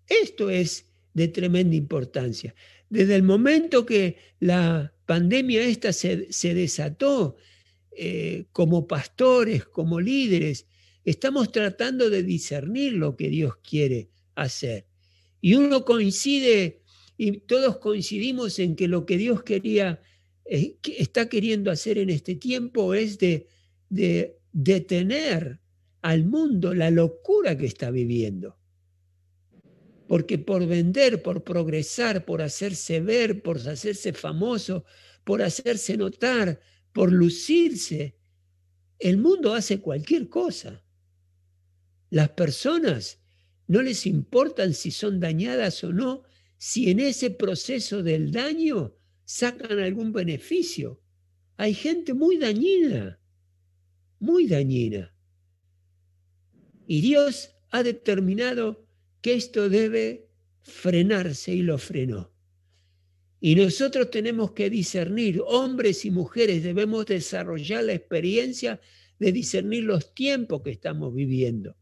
Esto es de tremenda importancia. Desde el momento que la pandemia esta se desató, como pastores, como líderes, estamos tratando de discernir lo que Dios quiere hacer. Y uno coincide, y todos coincidimos en que lo que Dios que está queriendo hacer en este tiempo es de detener al mundo la locura que está viviendo. Porque por vender, por progresar, por hacerse ver, por hacerse famoso, por hacerse notar, por lucirse, el mundo hace cualquier cosa. Las personas no les importan si son dañadas o no, si en ese proceso del daño sacan algún beneficio. Hay gente muy dañina, muy dañina. Y Dios ha determinado que esto debe frenarse y lo frenó. Y nosotros tenemos que discernir, hombres y mujeres, debemos desarrollar la experiencia de discernir los tiempos que estamos viviendo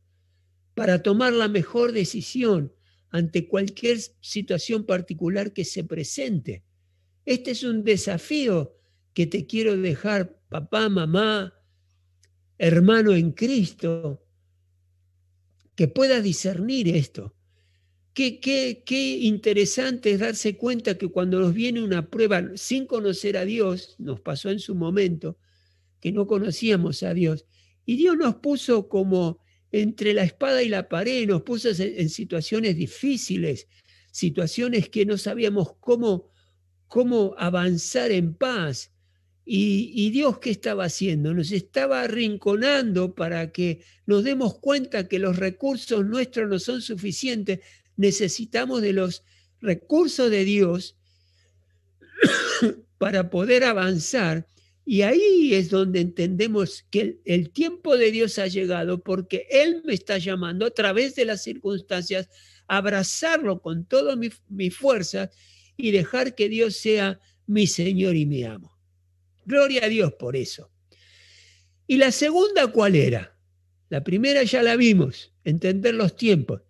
para tomar la mejor decisión ante cualquier situación particular que se presente. Este es un desafío que te quiero dejar, papá, mamá, hermano en Cristo, que puedas discernir esto. Qué interesante es darse cuenta que cuando nos viene una prueba sin conocer a Dios, nos pasó en su momento, que no conocíamos a Dios, y Dios nos puso como entre la espada y la pared, nos puso en situaciones difíciles, situaciones que no sabíamos cómo avanzar en paz. Y Dios, ¿qué estaba haciendo? Nos estaba arrinconando para que nos demos cuenta que los recursos nuestros no son suficientes. Necesitamos de los recursos de Dios para poder avanzar. Y ahí es donde entendemos que el tiempo de Dios ha llegado, porque Él me está llamando a través de las circunstancias a abrazarlo con todas mis fuerzas y dejar que Dios sea mi Señor y mi amo. Gloria a Dios por eso. ¿Y la segunda cuál era? La primera ya la vimos, entender los tiempos.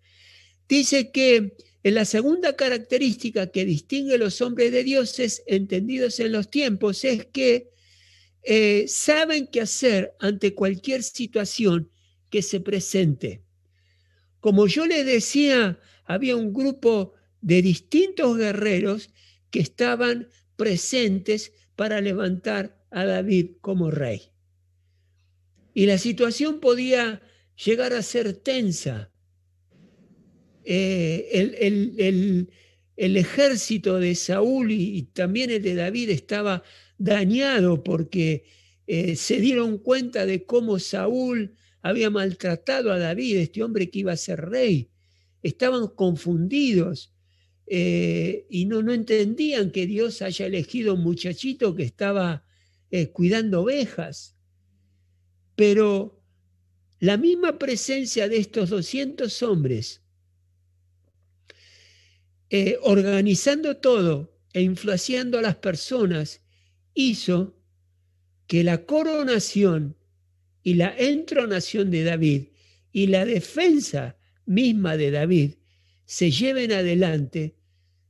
Dice que en la segunda característica que distingue a los hombres de Dios entendidos en los tiempos es que saben qué hacer ante cualquier situación que se presente. Como yo les decía, había un grupo de distintos guerreros que estaban presentes para levantar a David como rey. Y la situación podía llegar a ser tensa. El ejército de Saúl y también el de David estaba dañado porque se dieron cuenta de cómo Saúl había maltratado a David, este hombre que iba a ser rey. Estaban confundidos y no entendían que Dios haya elegido un muchachito que estaba cuidando ovejas. Pero la misma presencia de estos 200 hombres organizando todo e influenciando a las personas hizo que la coronación y la entronación de David y la defensa misma de David se lleven adelante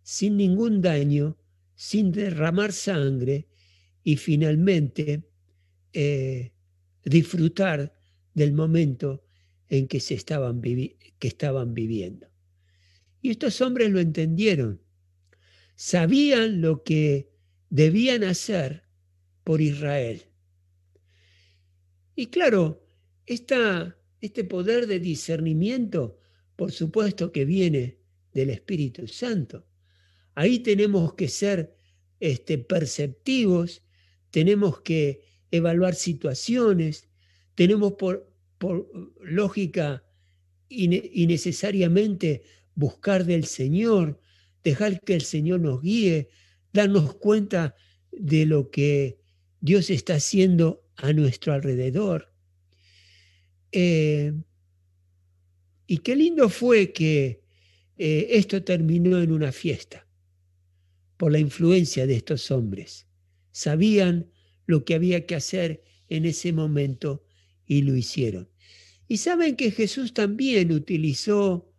sin ningún daño, sin derramar sangre y finalmente disfrutar del momento en que estaban viviendo. Y estos hombres lo entendieron, sabían lo que debían hacer por Israel. Y claro, este poder de discernimiento, por supuesto que viene del Espíritu Santo. Ahí tenemos que ser perceptivos, tenemos que evaluar situaciones, tenemos por lógica y necesariamente buscar del Señor, dejar que el Señor nos guíe, darnos cuenta de lo que Dios está haciendo a nuestro alrededor. Y qué lindo fue que esto terminó en una fiesta por la influencia de estos hombres. Sabían lo que había que hacer en ese momento y lo hicieron. Y saben que Jesús también utilizó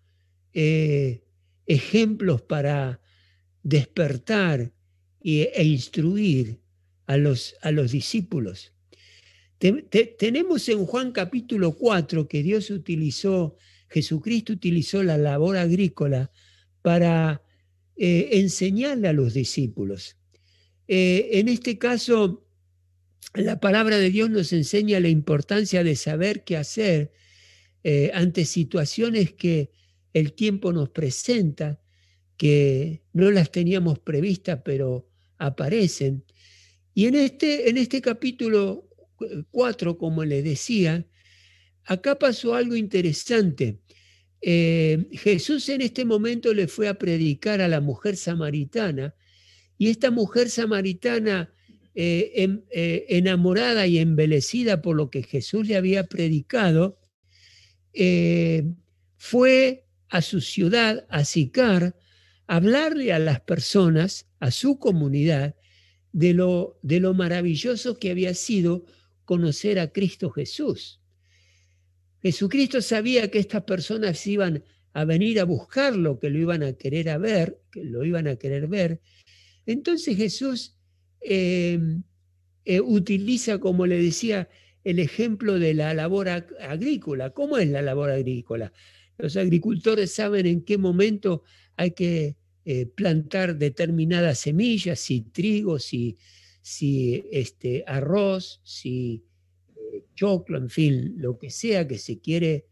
ejemplos para despertar e instruir a los discípulos. Tenemos en Juan capítulo 4 que Jesucristo utilizó la labor agrícola para enseñarle a los discípulos. En este caso, la palabra de Dios nos enseña la importancia de saber qué hacer ante situaciones que el tiempo nos presenta, que no las teníamos previstas, pero aparecen. Y en este capítulo 4, como les decía, acá pasó algo interesante. Jesús en este momento le fue a predicar a la mujer samaritana, y esta mujer samaritana, enamorada y embelecida por lo que Jesús le había predicado, fue a su ciudad, a Sicar, a hablarle a las personas, a su comunidad, de lo maravilloso que había sido conocer a Cristo Jesús. Jesucristo sabía que estas personas iban a venir a buscarlo, que lo iban a querer ver, que lo iban a querer ver. Entonces Jesús utiliza, como le decía, el ejemplo de la labor agrícola. ¿Cómo es la labor agrícola? Los agricultores saben en qué momento hay que plantar determinadas semillas, si trigo, si arroz, si choclo, en fin, lo que sea que se quiere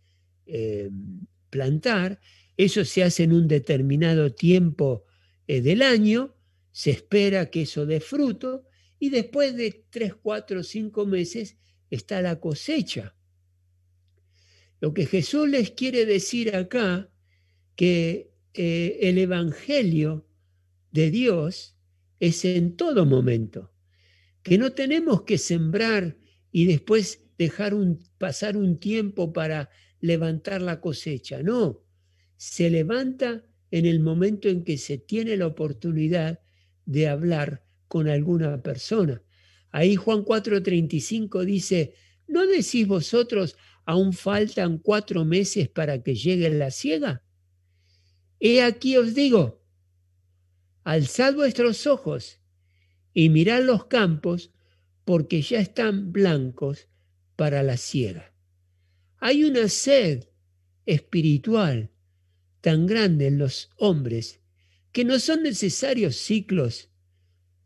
plantar. Eso se hace en un determinado tiempo del año, se espera que eso dé fruto y después de 3, 4, 5 meses está la cosecha. Lo que Jesús les quiere decir acá, que el evangelio de Dios es en todo momento, que no tenemos que sembrar y después dejar pasar un tiempo para levantar la cosecha. No, se levanta en el momento en que se tiene la oportunidad de hablar con alguna persona. Ahí Juan 4:35 dice: ¿no decís vosotros, aún faltan 4 meses para que llegue la siega? He aquí os digo, alzad vuestros ojos y mirad los campos, porque ya están blancos para la siega. Hay una sed espiritual tan grande en los hombres que no son necesarios ciclos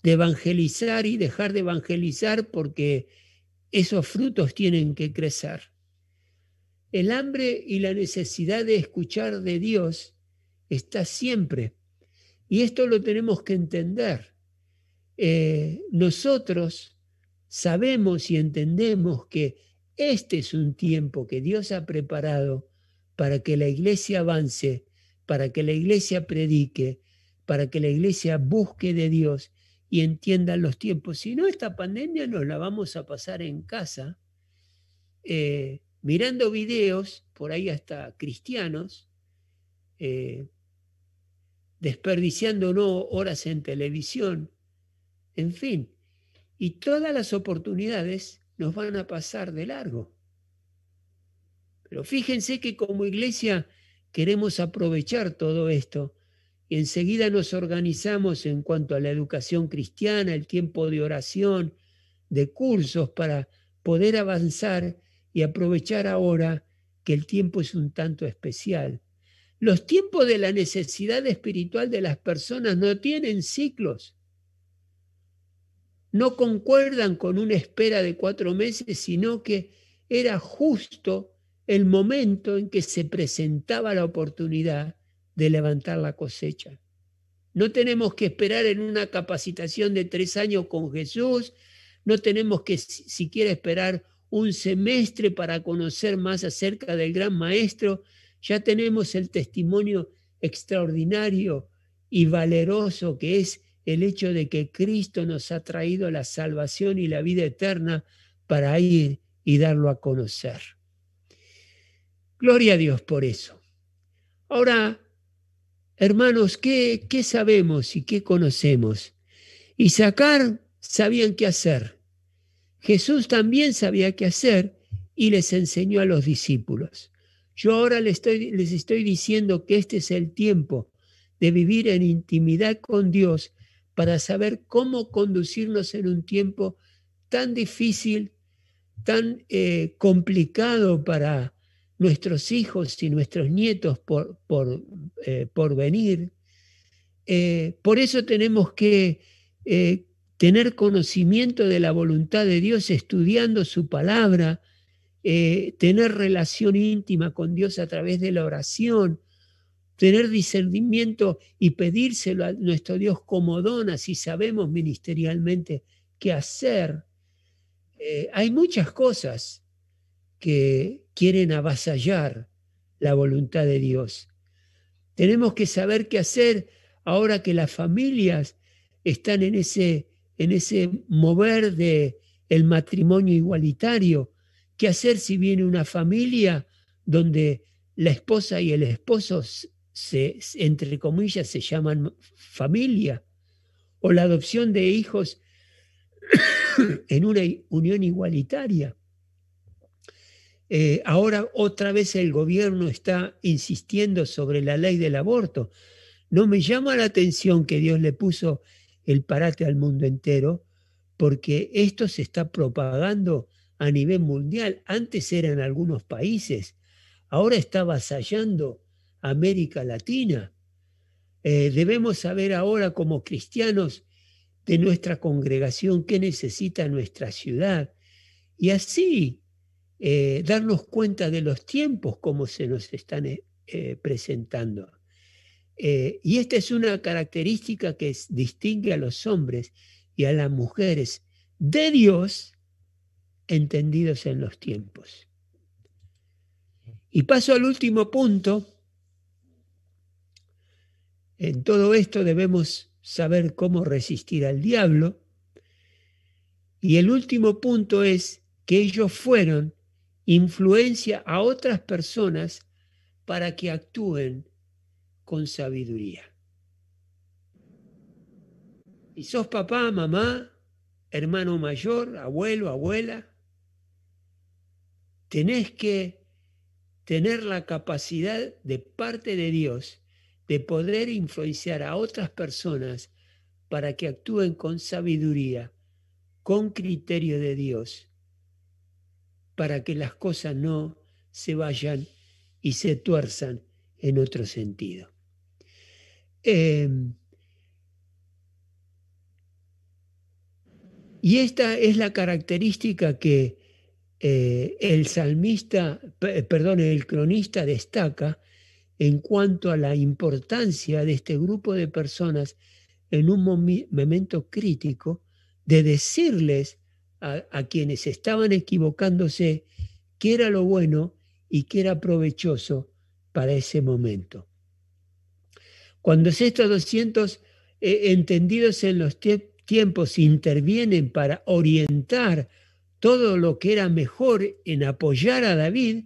de evangelizar y dejar de evangelizar, porque esos frutos tienen que crecer. El hambre y la necesidad de escuchar de Dios está siempre, y esto lo tenemos que entender. Nosotros sabemos y entendemos que este es un tiempo que Dios ha preparado para que la iglesia avance, para que la iglesia predique, para que la iglesia busque de Dios y entienda los tiempos. Si no, esta pandemia nos la vamos a pasar en casa, mirando videos, por ahí hasta cristianos, desperdiciándonos horas en televisión, en fin. Y todas las oportunidades nos van a pasar de largo. Pero fíjense que como iglesia queremos aprovechar todo esto y enseguida nos organizamos en cuanto a la educación cristiana, el tiempo de oración, de cursos para poder avanzar y aprovechar ahora que el tiempo es un tanto especial. Los tiempos de la necesidad espiritual de las personas no tienen ciclos. No concuerdan con una espera de 4 meses, sino que era justo el momento en que se presentaba la oportunidad de levantar la cosecha. No tenemos que esperar en una capacitación de 3 años con Jesús, no tenemos que siquiera esperar un semestre para conocer más acerca del gran maestro. Ya tenemos el testimonio extraordinario y valeroso que es el hecho de que Cristo nos ha traído la salvación y la vida eterna para ir y darlo a conocer. Gloria a Dios por eso. Ahora, hermanos, ¿qué sabemos y qué conocemos? Isaacar sabían qué hacer. Jesús también sabía qué hacer y les enseñó a los discípulos. Yo ahora les estoy diciendo que este es el tiempo de vivir en intimidad con Dios para saber cómo conducirnos en un tiempo tan difícil, tan complicado para nuestros hijos y nuestros nietos por venir. Por eso tenemos que tener conocimiento de la voluntad de Dios estudiando su palabra, tener relación íntima con Dios a través de la oración, tener discernimiento y pedírselo a nuestro Dios como don, si sabemos ministerialmente qué hacer. Hay muchas cosas que quieren avasallar la voluntad de Dios. Tenemos que saber qué hacer ahora que las familias están en ese mover de el matrimonio igualitario. ¿Qué hacer si viene una familia donde la esposa y el esposo entre comillas, se llaman familia? O la adopción de hijos en una unión igualitaria. Ahora otra vez el gobierno está insistiendo sobre la ley del aborto. No me llama la atención que Dios le puso el parate al mundo entero, porque esto se está propagando a nivel mundial. Antes era en algunos países, ahora está avasallando América Latina. Debemos saber ahora como cristianos de nuestra congregación qué necesita nuestra ciudad y así darnos cuenta de los tiempos como se nos están presentando. Y esta es una característica que distingue a los hombres y a las mujeres de Dios entendidos en los tiempos. Y paso al último punto. En todo esto debemos saber cómo resistir al diablo. Y el último punto es que ellos fueron influencia a otras personas para que actúen con sabiduría. Y sos papá, mamá, hermano mayor, abuelo, abuela, tenés que tener la capacidad de parte de Dios de poder influenciar a otras personas para que actúen con sabiduría, con criterio de Dios, para que las cosas no se vayan y se tuerzan en otro sentido. Y esta es la característica que el cronista destaca en cuanto a la importancia de este grupo de personas en un momento crítico de decirles a quienes estaban equivocándose qué era lo bueno y qué era provechoso para ese momento. Cuando estos 200 entendidos en los tiempos intervienen para orientar todo lo que era mejor en apoyar a David,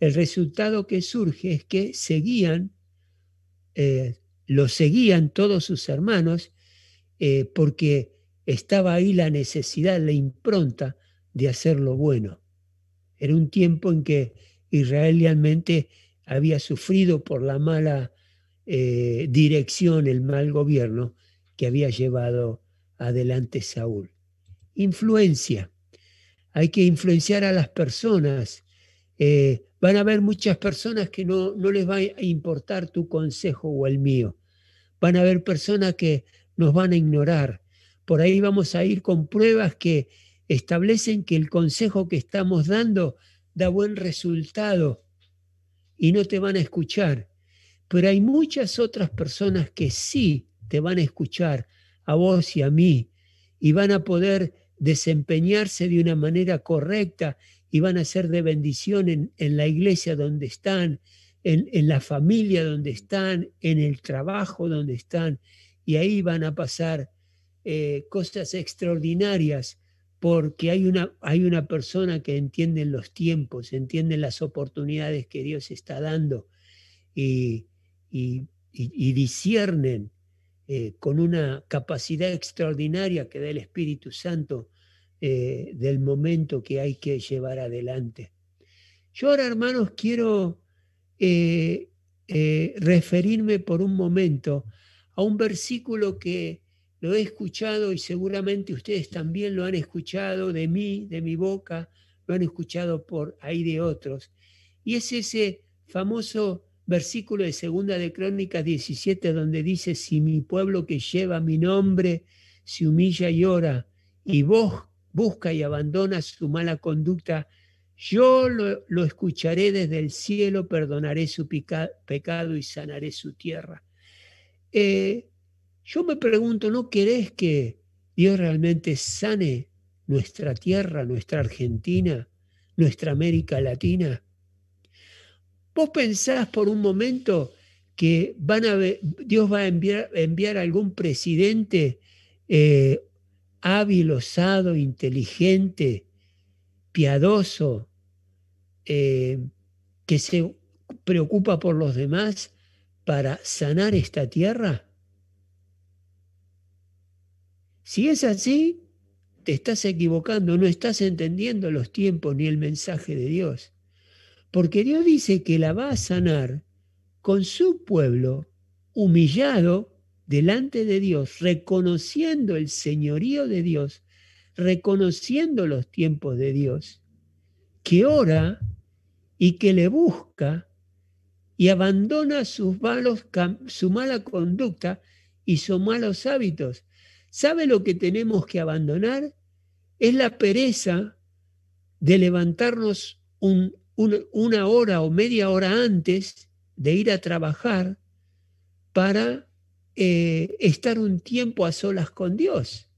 el resultado que surge es que lo seguían todos sus hermanos porque estaba ahí la necesidad, la impronta de hacer lo bueno. Era un tiempo en que Israel realmente había sufrido por la mala dirección, el mal gobierno que había llevado adelante Saúl. Influencia. Hay que influenciar a las personas. Van a haber muchas personas que no les va a importar tu consejo o el mío. Van a haber personas que nos van a ignorar. Por ahí vamos a ir con pruebas que establecen que el consejo que estamos dando da buen resultado y no te van a escuchar. Pero hay muchas otras personas que sí te van a escuchar, a vos y a mí, y van a poder desempeñarse de una manera correcta y van a ser de bendición en la iglesia donde están, en la familia donde están, en el trabajo donde están, y ahí van a pasar cosas extraordinarias porque hay una persona que entiende los tiempos, entiende las oportunidades que Dios está dando y disciernen con una capacidad extraordinaria que da el Espíritu Santo del momento que hay que llevar adelante. Yo ahora, hermanos, quiero referirme por un momento a un versículo que lo he escuchado y seguramente ustedes también lo han escuchado de mí, de mi boca, lo han escuchado por ahí de otros. Y es ese famoso versículo de 2 de Crónicas 17 donde dice: si mi pueblo que lleva mi nombre se humilla y ora y busca y abandona su mala conducta, yo lo escucharé desde el cielo, perdonaré su pecado y sanaré su tierra. Yo me pregunto, ¿no querés que Dios realmente sane nuestra tierra, nuestra Argentina, nuestra América Latina? ¿Vos pensás por un momento que Dios va a enviar algún presidente hábil, osado, inteligente, piadoso, que se preocupa por los demás para sanar esta tierra? Si es así, te estás equivocando, no estás entendiendo los tiempos ni el mensaje de Dios. Porque Dios dice que la va a sanar con su pueblo humillado delante de Dios, reconociendo el señorío de Dios, reconociendo los tiempos de Dios, que ora y que le busca y abandona su mala conducta y sus malos hábitos. ¿Sabe lo que tenemos que abandonar? Es la pereza de levantarnos una hora o media hora antes de ir a trabajar para estar un tiempo a solas con Dios.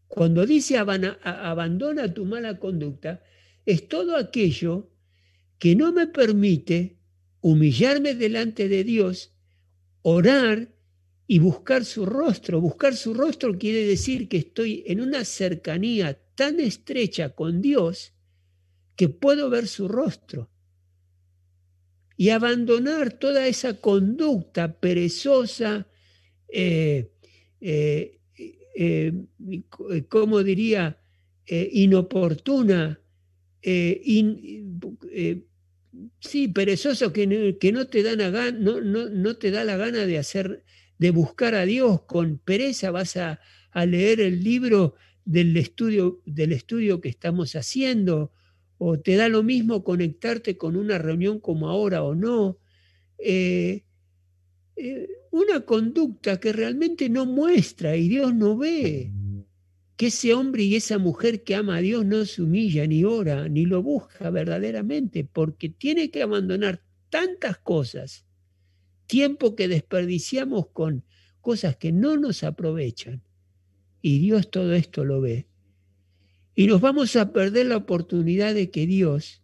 Cuando dice abandona tu mala conducta, es todo aquello que no me permite humillarme delante de Dios, orar y buscar su rostro. Buscar su rostro quiere decir que estoy en una cercanía tan estrecha con Dios que puedo ver su rostro. Y abandonar toda esa conducta perezosa, ¿cómo diría? Inoportuna, sí, perezoso, que no te da la gana de buscar a Dios. Con pereza vas a leer el libro del estudio que estamos haciendo, o te da lo mismo conectarte con una reunión como ahora o no. Una conducta que realmente no muestra y Dios no ve. Que ese hombre y esa mujer que ama a Dios no se humilla, ni ora, ni lo busca verdaderamente, porque tiene que abandonar tantas cosas, tiempo que desperdiciamos con cosas que no nos aprovechan. Y Dios todo esto lo ve. Y nos vamos a perder la oportunidad de que Dios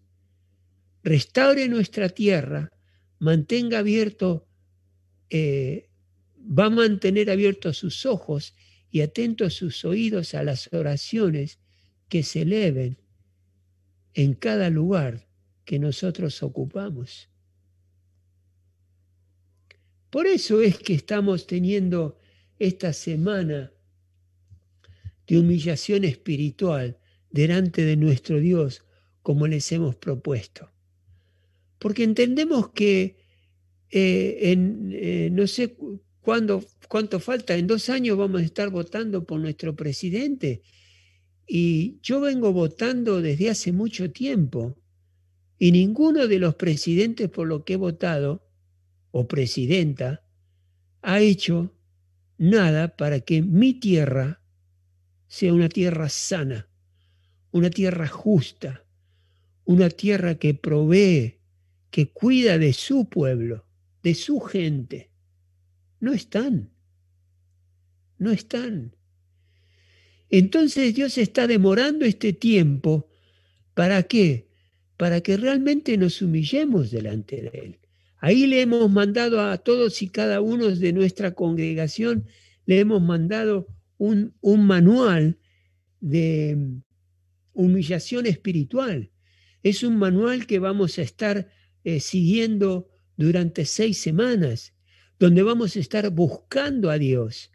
restaure nuestra tierra, mantenga abierto, va a mantener abiertos sus ojos y atentos sus oídos a las oraciones que se eleven en cada lugar que nosotros ocupamos. Por eso es que estamos teniendo esta semana de humillación espiritual delante de nuestro Dios, como les hemos propuesto. Porque entendemos que no sé cuánto falta, en 2 años vamos a estar votando por nuestro presidente, y yo vengo votando desde hace mucho tiempo, y ninguno de los presidentes por lo que he votado, o presidenta, ha hecho nada para que mi tierra sea una tierra sana, una tierra justa, una tierra que provee, que cuida de su pueblo, de su gente. No están. Entonces Dios está demorando este tiempo. ¿Para qué? Para que realmente nos humillemos delante de Él. Ahí le hemos mandado a todos y cada uno de nuestra congregación, le hemos mandado un manual de humillación espiritual. Es un manual que vamos a estar siguiendo durante 6 semanas, donde vamos a estar buscando a Dios,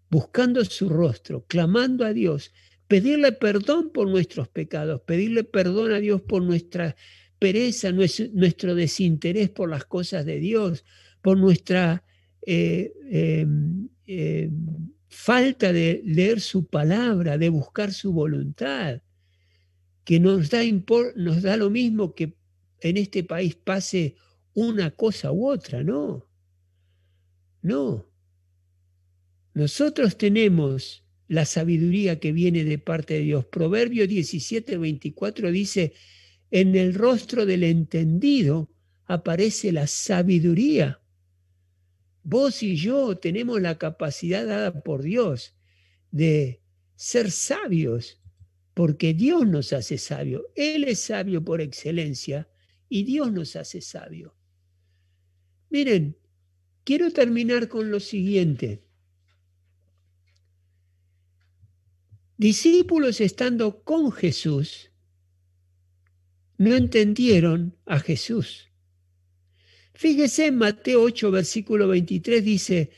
buscando su rostro, clamando a Dios, pedirle perdón por nuestros pecados, pedirle perdón a Dios por nuestra pereza, nuestro desinterés por las cosas de Dios, por nuestra falta de leer su palabra, de buscar su voluntad, que nos da lo mismo que en este país pase una cosa u otra, no. Nosotros tenemos la sabiduría que viene de parte de Dios. Proverbio 17:24 dice, en el rostro del entendido aparece la sabiduría. Vos y yo tenemos la capacidad dada por Dios de ser sabios, porque Dios nos hace sabios. Él es sabio por excelencia y Dios nos hace sabios. Miren, quiero terminar con lo siguiente. Discípulos estando con Jesús no entendieron a Jesús. Fíjese en Mateo 8, versículo 23, dice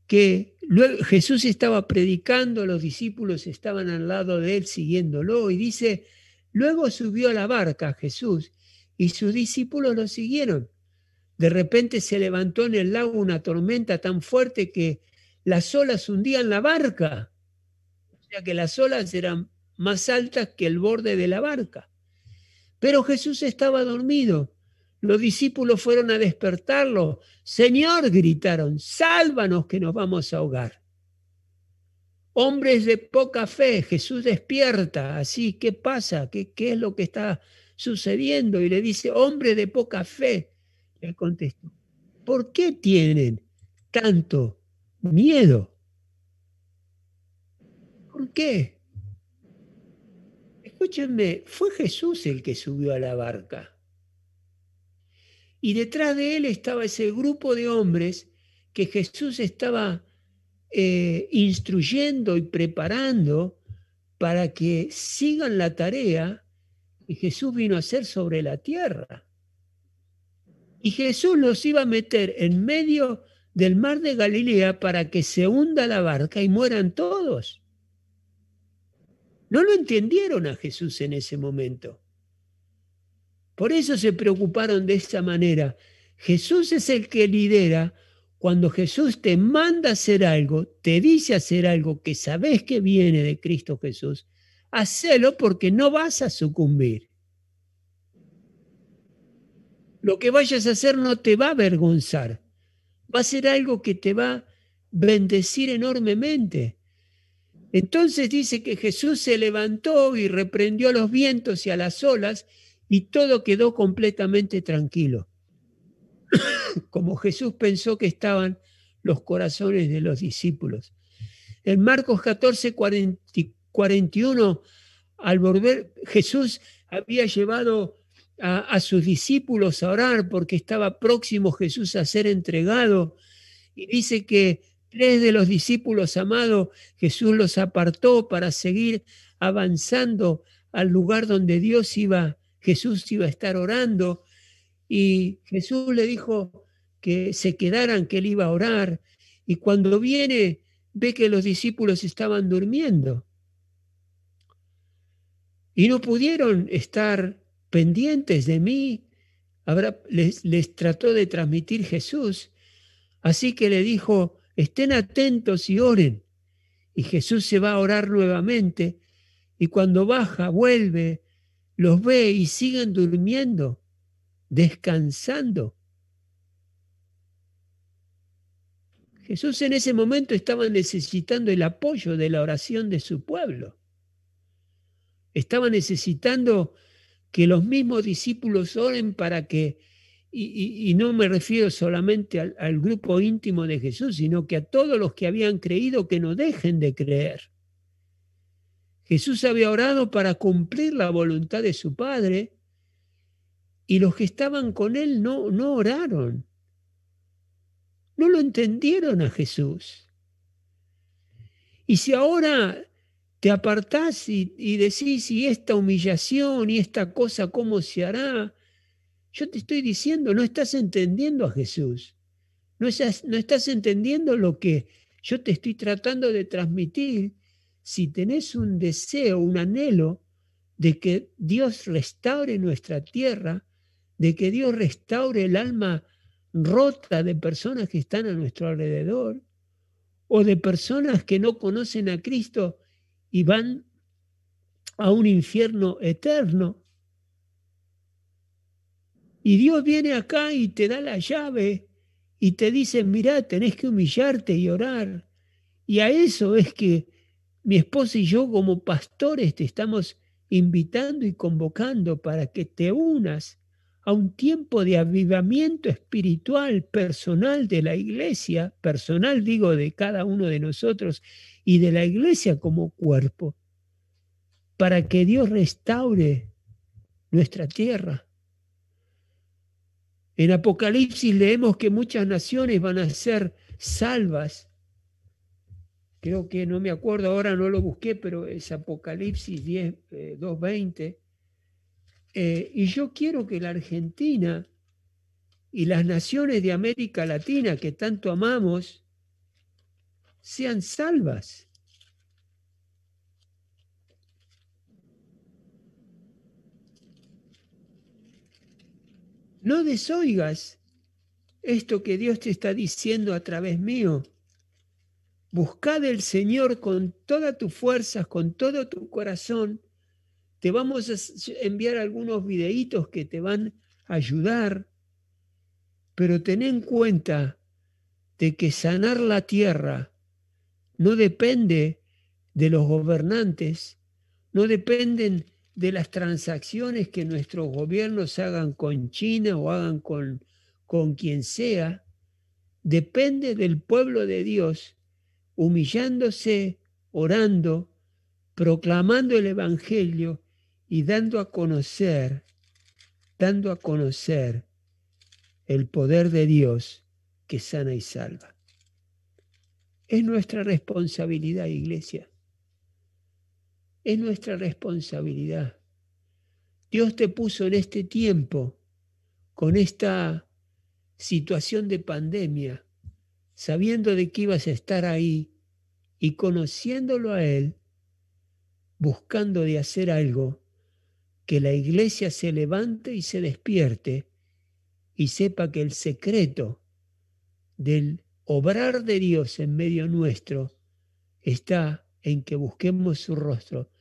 que luego Jesús estaba predicando, los discípulos estaban al lado de él siguiéndolo, y dice, luego subió a la barca Jesús y sus discípulos lo siguieron. De repente se levantó en el lago una tormenta tan fuerte que las olas hundían la barca. O sea que las olas eran más altas que el borde de la barca. Pero Jesús estaba dormido. Los discípulos fueron a despertarlo. Señor, gritaron, sálvanos que nos vamos a ahogar. Hombres de poca fe, Jesús despierta. Así, ¿qué pasa? ¿Qué es lo que está sucediendo? Y le dice, hombre de poca fe. Le contestó, ¿por qué tienen tanto miedo? ¿Por qué? Escúchenme, fue Jesús el que subió a la barca. Y detrás de él estaba ese grupo de hombres que Jesús estaba instruyendo y preparando para que sigan la tarea que Jesús vino a hacer sobre la tierra. Y Jesús los iba a meter en medio del mar de Galilea para que se hunda la barca y mueran todos. No lo entendieron a Jesús en ese momento. Por eso se preocuparon de esa manera. Jesús es el que lidera. Cuando Jesús te manda a hacer algo, te dice hacer algo que sabes que viene de Cristo Jesús, hacelo porque no vas a sucumbir. Lo que vayas a hacer no te va a avergonzar. Va a ser algo que te va a bendecir enormemente. Entonces dice que Jesús se levantó y reprendió a los vientos y a las olas y todo quedó completamente tranquilo. Como Jesús pensó que estaban los corazones de los discípulos. En Marcos 14, 41, al volver, Jesús había llevado a sus discípulos a orar porque estaba próximo Jesús a ser entregado. Y dice que 3 de los discípulos amados, Jesús los apartó para seguir avanzando al lugar donde Jesús iba a estar orando. Y Jesús le dijo que se quedaran, que él iba a orar. Y cuando viene, ve que los discípulos estaban durmiendo. Y no pudieron estar pendientes de mí. Les trató de transmitir Jesús. Así que le dijo, estén atentos y oren. Y Jesús se va a orar nuevamente. Y cuando baja, vuelve, los ve y siguen durmiendo, descansando. Jesús en ese momento estaba necesitando el apoyo de la oración de su pueblo. Estaba necesitando que los mismos discípulos oren para que, y no me refiero solamente al grupo íntimo de Jesús, sino que a todos los que habían creído que no dejen de creer. Jesús había orado para cumplir la voluntad de su Padre y los que estaban con él no oraron. No lo entendieron a Jesús. Y si ahora te apartás y decís, y esta humillación y esta cosa, ¿cómo se hará? Yo te estoy diciendo, no estás entendiendo a Jesús. No estás entendiendo lo que yo te estoy tratando de transmitir, si tenés un deseo, un anhelo de que Dios restaure nuestra tierra, de que Dios restaure el alma rota de personas que están a nuestro alrededor, o de personas que no conocen a Cristo y van a un infierno eterno. Y Dios viene acá y te da la llave y te dice, mirá, tenés que humillarte y orar. Y a eso es que mi esposa y yo como pastores te estamos invitando y convocando para que te unas a un tiempo de avivamiento espiritual personal de la iglesia, personal digo de cada uno de nosotros y de la iglesia como cuerpo, para que Dios restaure nuestra tierra. En Apocalipsis leemos que muchas naciones van a ser salvas. Creo que no me acuerdo, ahora no lo busqué, pero es Apocalipsis 2:20. Y yo quiero que la Argentina y las naciones de América Latina que tanto amamos sean salvas. No desoigas esto que Dios te está diciendo a través mío. Buscad el Señor con todas tus fuerzas, con todo tu corazón. Te vamos a enviar algunos videitos que te van a ayudar, pero ten en cuenta de que sanar la tierra no depende de los gobernantes, no dependen de las transacciones que nuestros gobiernos hagan con China o hagan con quien sea, depende del pueblo de Dios, humillándose, orando, proclamando el Evangelio y dando a conocer el poder de Dios que sana y salva. Es nuestra responsabilidad, iglesia. Es nuestra responsabilidad. Dios te puso en este tiempo, con esta situación de pandemia, sabiendo de que ibas a estar ahí y conociéndolo a Él, buscando de hacer algo, que la iglesia se levante y se despierte y sepa que el secreto del obrar de Dios en medio nuestro está en que busquemos su rostro,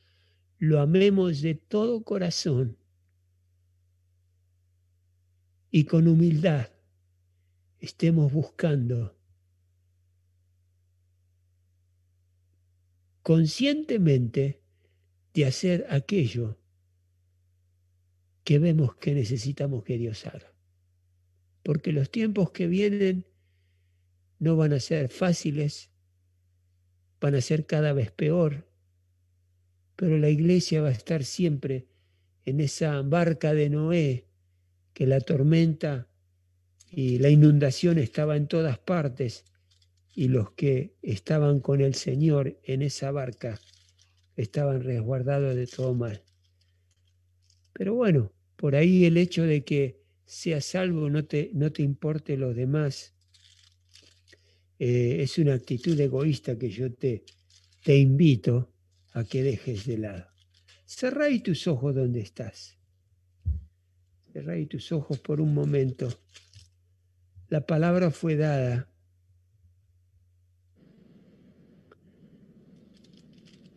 lo amemos de todo corazón y con humildad estemos buscando conscientemente de hacer aquello que vemos que necesitamos que Dios haga. Porque los tiempos que vienen no van a ser fáciles, van a ser cada vez peor, pero la iglesia va a estar siempre en esa barca de Noé, que la tormenta y la inundación estaba en todas partes, y los que estaban con el Señor en esa barca estaban resguardados de todo mal. Pero bueno, por ahí el hecho de que seas salvo no te importe los demás, es una actitud egoísta que yo te invito a que dejes de lado. Cerrá ahí tus ojos donde estás. Cerrá ahí tus ojos por un momento. La palabra fue dada.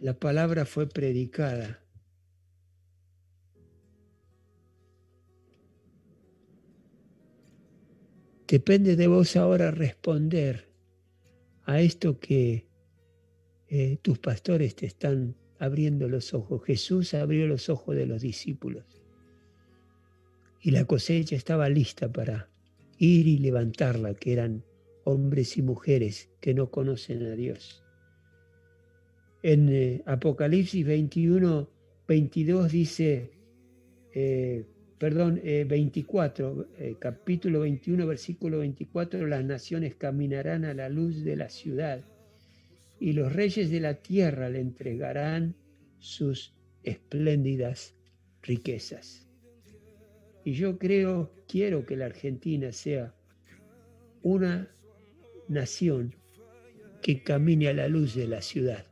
La palabra fue predicada. Depende de vos ahora responder a esto que tus pastores te están abriendo los ojos. Jesús abrió los ojos de los discípulos y la cosecha estaba lista para ir y levantarla, que eran hombres y mujeres que no conocen a Dios. En Apocalipsis 21, 22 dice, 24, capítulo 21, versículo 24, las naciones caminarán a la luz de la ciudad y los reyes de la tierra le entregarán sus espléndidas riquezas. Y yo quiero que la Argentina sea una nación que camine a la luz de la ciudad.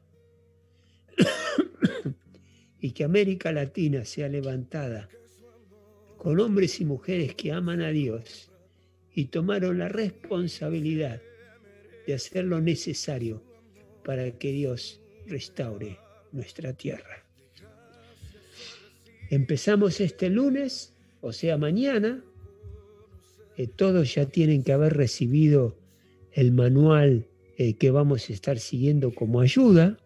y que América Latina sea levantada con hombres y mujeres que aman a Dios y tomaron la responsabilidad de hacer lo necesario para que Dios restaure nuestra tierra. Empezamos este lunes, o sea mañana. Todos ya tienen que haber recibido el manual que vamos a estar siguiendo como ayuda,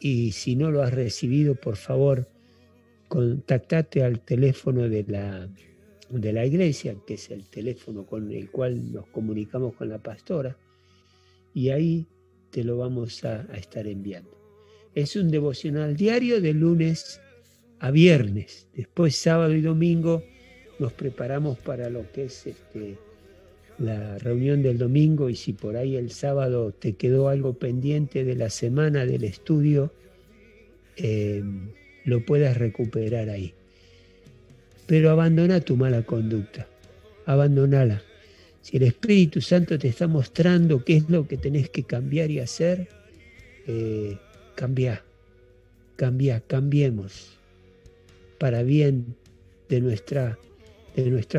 y si no lo has recibido, por favor, contactate al teléfono de la iglesia, que es el teléfono con el cual nos comunicamos con la pastora, y ahí te lo vamos a estar enviando. Es un devocional diario de lunes a viernes. Después, sábado y domingo, nos preparamos para lo que es la reunión del domingo, y si por ahí el sábado te quedó algo pendiente de la semana del estudio, lo puedas recuperar ahí. Pero abandona tu mala conducta, abandonala. Si el Espíritu Santo te está mostrando qué es lo que tenés que cambiar y hacer, cambiemos para bien de nuestra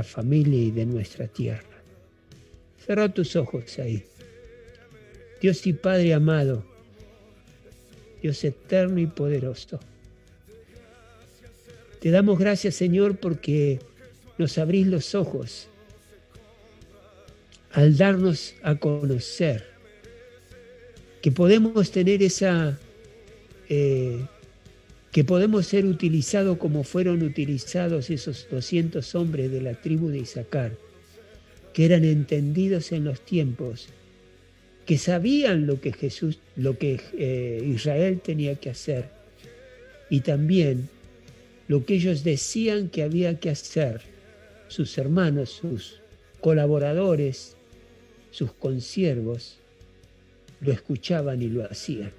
familia y de nuestra tierra. Cerrá tus ojos ahí. Dios y Padre amado, Dios eterno y poderoso, te damos gracias, Señor, porque nos abrís los ojos al darnos a conocer que podemos tener que podemos ser utilizados como fueron utilizados esos 200 hombres de la tribu de Isaacar, que eran entendidos en los tiempos, que sabían lo que Israel tenía que hacer, y también lo que ellos decían que había que hacer, sus hermanos, sus colaboradores, sus consiervos, lo escuchaban y lo hacían.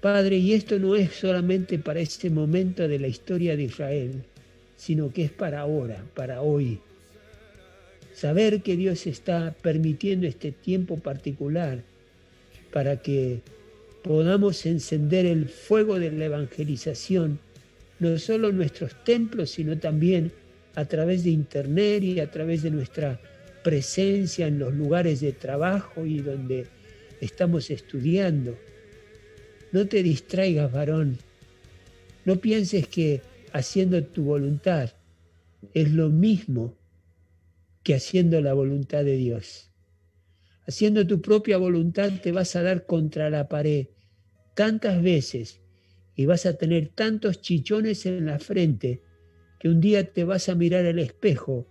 Padre, y esto no es solamente para este momento de la historia de Israel, sino que es para ahora, para hoy. Saber que Dios está permitiendo este tiempo particular para que podamos encender el fuego de la evangelización, no solo en nuestros templos, sino también a través de internet y a través de nuestra presencia en los lugares de trabajo y donde estamos estudiando. No te distraigas, varón. No pienses que haciendo tu voluntad es lo mismo que haciendo la voluntad de Dios. Haciendo tu propia voluntad te vas a dar contra la pared tantas veces y vas a tener tantos chichones en la frente que un día te vas a mirar al espejo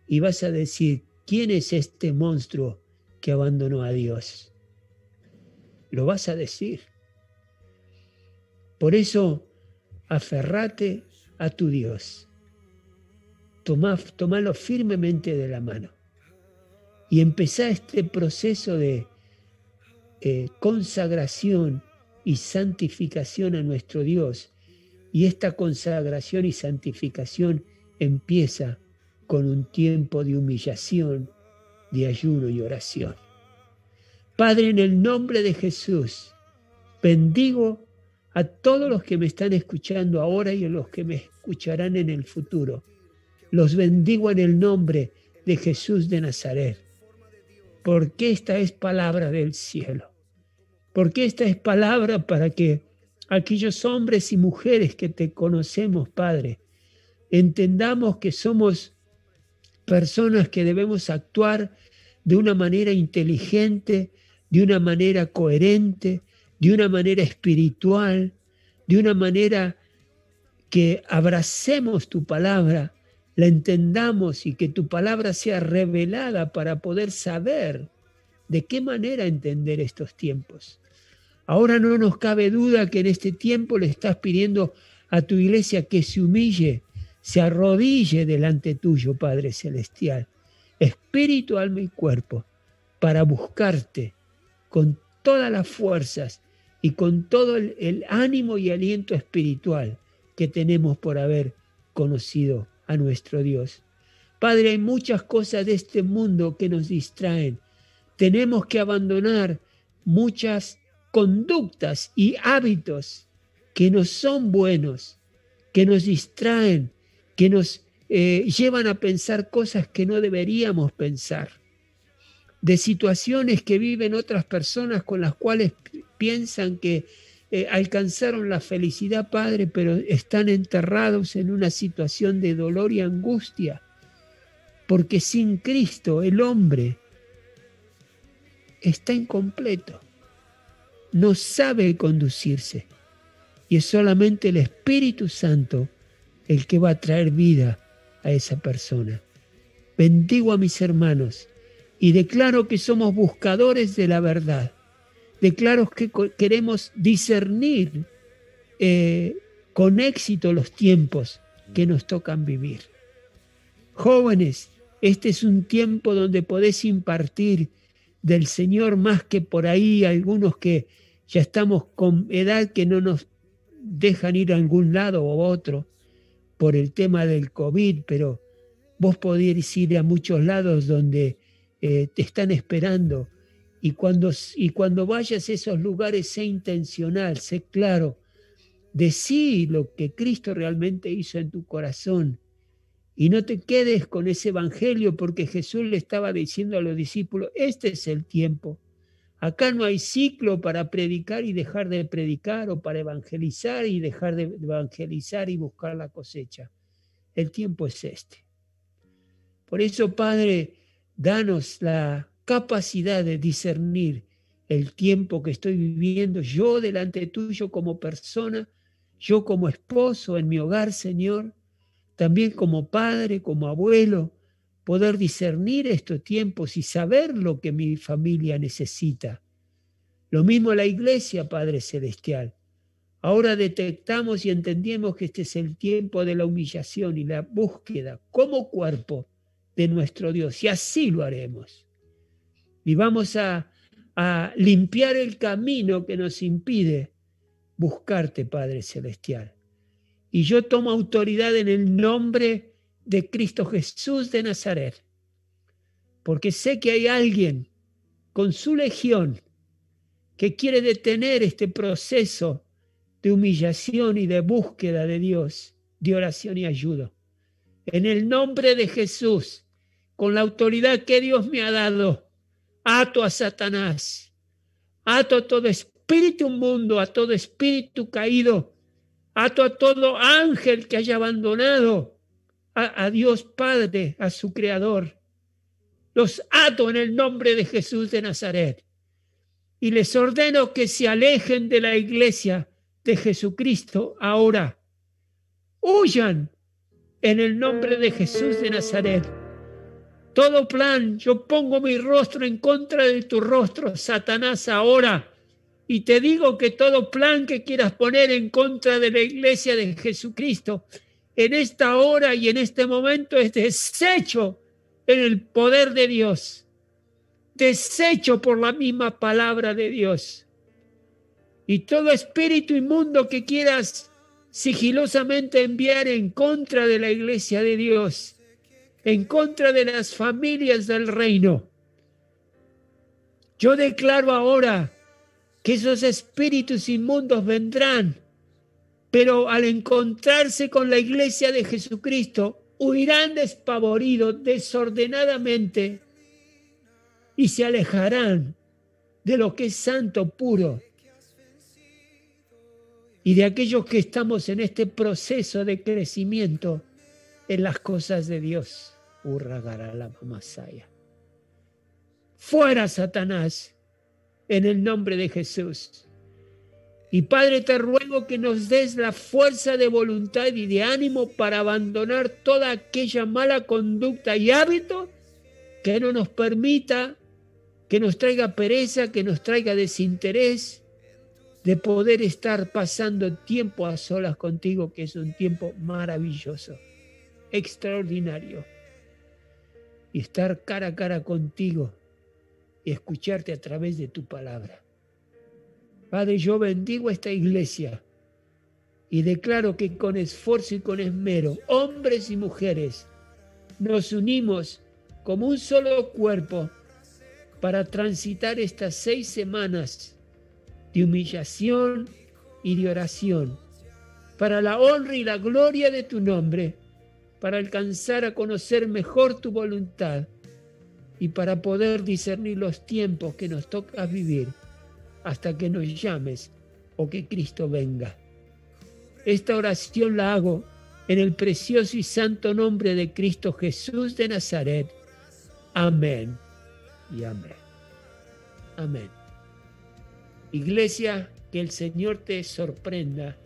y vas a decir, ¿quién es este monstruo que abandonó a Dios? Lo vas a decir. Por eso, aferrate a tu Dios. Tomalo firmemente de la mano y empezá este proceso de consagración y santificación a nuestro Dios. Y esta consagración y santificación empieza con un tiempo de humillación, de ayuno y oración. Padre, en el nombre de Jesús, bendigo a todos los que me están escuchando ahora y a los que me escucharán en el futuro. Los bendigo en el nombre de Jesús de Nazaret, porque esta es palabra del cielo, porque esta es palabra para que aquellos hombres y mujeres que te conocemos, Padre, entendamos que somos personas que debemos actuar de una manera inteligente, de una manera coherente, de una manera espiritual, de una manera que abracemos tu palabra, la entendamos y que tu palabra sea revelada para poder saber de qué manera entender estos tiempos. Ahora no nos cabe duda que en este tiempo le estás pidiendo a tu iglesia que se humille, se arrodille delante tuyo, Padre Celestial, espíritu, alma y cuerpo, para buscarte con todas las fuerzas y con todo el ánimo y aliento espiritual que tenemos por haber conocido a nuestro Dios. Padre, hay muchas cosas de este mundo que nos distraen. Tenemos que abandonar muchas conductas y hábitos que no son buenos, que nos distraen, que nos llevan a pensar cosas que no deberíamos pensar, de situaciones que viven otras personas con las cuales piensan que alcanzaron la felicidad, Padre, pero están enterrados en una situación de dolor y angustia, porque sin Cristo el hombre está incompleto, no sabe conducirse, y es solamente el Espíritu Santo el que va a traer vida a esa persona. Bendigo a mis hermanos y declaro que somos buscadores de la verdad. Declaro que queremos discernir con éxito los tiempos que nos tocan vivir. Jóvenes, este es un tiempo donde podés impartir del Señor más que por ahí algunos que ya estamos con edad que no nos dejan ir a algún lado u otro por el tema del COVID, pero vos podés ir a muchos lados donde te están esperando. Y cuando vayas a esos lugares, sé intencional, sé claro, decí lo que Cristo realmente hizo en tu corazón y no te quedes con ese evangelio, porque Jesús le estaba diciendo a los discípulos, este es el tiempo, acá no hay ciclo para predicar y dejar de predicar, o para evangelizar y dejar de evangelizar y buscar la cosecha. El tiempo es este. Por eso, Padre, danos la capacidad de discernir el tiempo que estoy viviendo yo delante tuyo como persona, yo como esposo en mi hogar, Señor, también como padre, como abuelo, poder discernir estos tiempos y saber lo que mi familia necesita. Lo mismo la iglesia, Padre Celestial. Ahora detectamos y entendemos que este es el tiempo de la humillación y la búsqueda como cuerpo de nuestro Dios, y así lo haremos. Y vamos a limpiar el camino que nos impide buscarte, Padre Celestial. Y yo tomo autoridad en el nombre de Cristo Jesús de Nazaret, porque sé que hay alguien con su legión que quiere detener este proceso de humillación y de búsqueda de Dios, de oración y ayuda. En el nombre de Jesús, con la autoridad que Dios me ha dado, ato a Satanás, ato a todo espíritu inmundo, a todo espíritu caído, ato a todo ángel que haya abandonado a Dios Padre, a su Creador. Los ato en el nombre de Jesús de Nazaret y les ordeno que se alejen de la iglesia de Jesucristo ahora. Huyan en el nombre de Jesús de Nazaret. Todo plan, yo pongo mi rostro en contra de tu rostro, Satanás, ahora. Y te digo que todo plan que quieras poner en contra de la iglesia de Jesucristo, en esta hora y en este momento es deshecho en el poder de Dios. Deshecho por la misma palabra de Dios. Y todo espíritu inmundo que quieras sigilosamente enviar en contra de la iglesia de Dios, en contra de las familias del reino. Yo declaro ahora que esos espíritus inmundos vendrán, pero al encontrarse con la iglesia de Jesucristo, huirán despavoridos, desordenadamente, y se alejarán de lo que es santo, puro, y de aquellos que estamos en este proceso de crecimiento en las cosas de Dios. Fuera, Satanás, en el nombre de Jesús. Y Padre, te ruego que nos des la fuerza de voluntad y de ánimo para abandonar toda aquella mala conducta y hábito que no nos permita, que nos traiga pereza, que nos traiga desinterés de poder estar pasando tiempo a solas contigo, que es un tiempo maravilloso, extraordinario, y estar cara a cara contigo y escucharte a través de tu palabra. Padre, yo bendigo a esta iglesia y declaro que con esfuerzo y con esmero, hombres y mujeres, nos unimos como un solo cuerpo para transitar estas 6 semanas de humillación, y de oración, para la honra y la gloria de tu nombre, para alcanzar a conocer mejor tu voluntad y para poder discernir los tiempos que nos toca vivir hasta que nos llames o que Cristo venga. Esta oración la hago en el precioso y santo nombre de Cristo Jesús de Nazaret. Amén y amén. Amén. Iglesia, que el Señor te sorprenda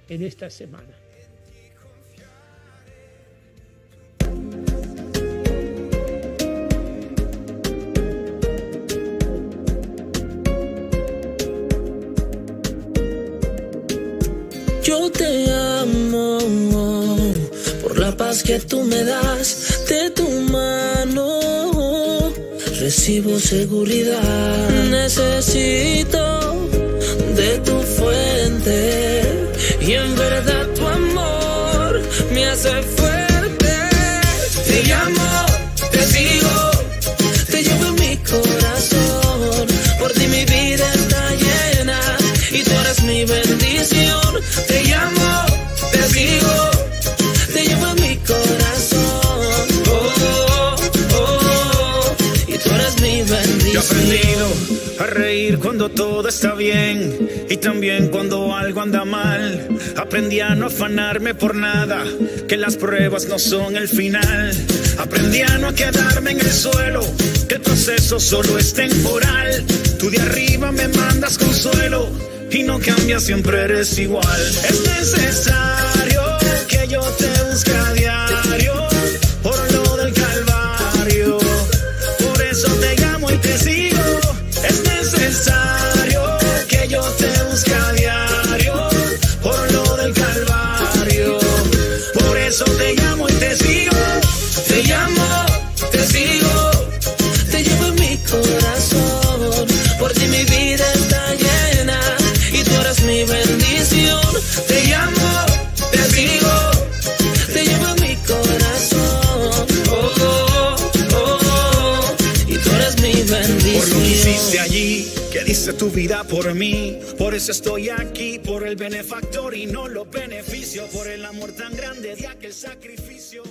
en esta semana. Yo te amo por la paz que tú me das, de tu mano recibo seguridad. Necesito de tu fuente y en verdad tu amor me hace fuerte. Te llamo, te sigo, te llevo en mi corazón. Por ti mi vida está llena y tú eres mi bendición. Te llamo, te sigo, te llevo en mi corazón. Y tú eres mi bendición. Yo he aprendido a reír cuando todo está bien y también cuando algo anda mal. Aprendí a no afanarme por nada, que las pruebas no son el final. Aprendí a no quedarme en el suelo, que el proceso solo es temporal. Tú de arriba me mandas consuelo y no cambias, siempre eres igual. Es necesario que yo te busque a diario por lo del Calvario. Por eso te llamo y te sigo. Es necesario que yo te busque a diario por lo del Calvario. Por eso te llamo y te sigo. Te llamo, te sigo, te llevo en mi corazón. Por ti mi vida está llena y tú eres mi bendición. Te llamo, te sigo, te llevo en mi corazón. Y tú eres mi bendición. Por lo que hiciste allí, que diste tu vida por mí. Por eso estoy aquí, por el benefactor y no lo beneficio. Por el amor tan grande de aquel sacrificio.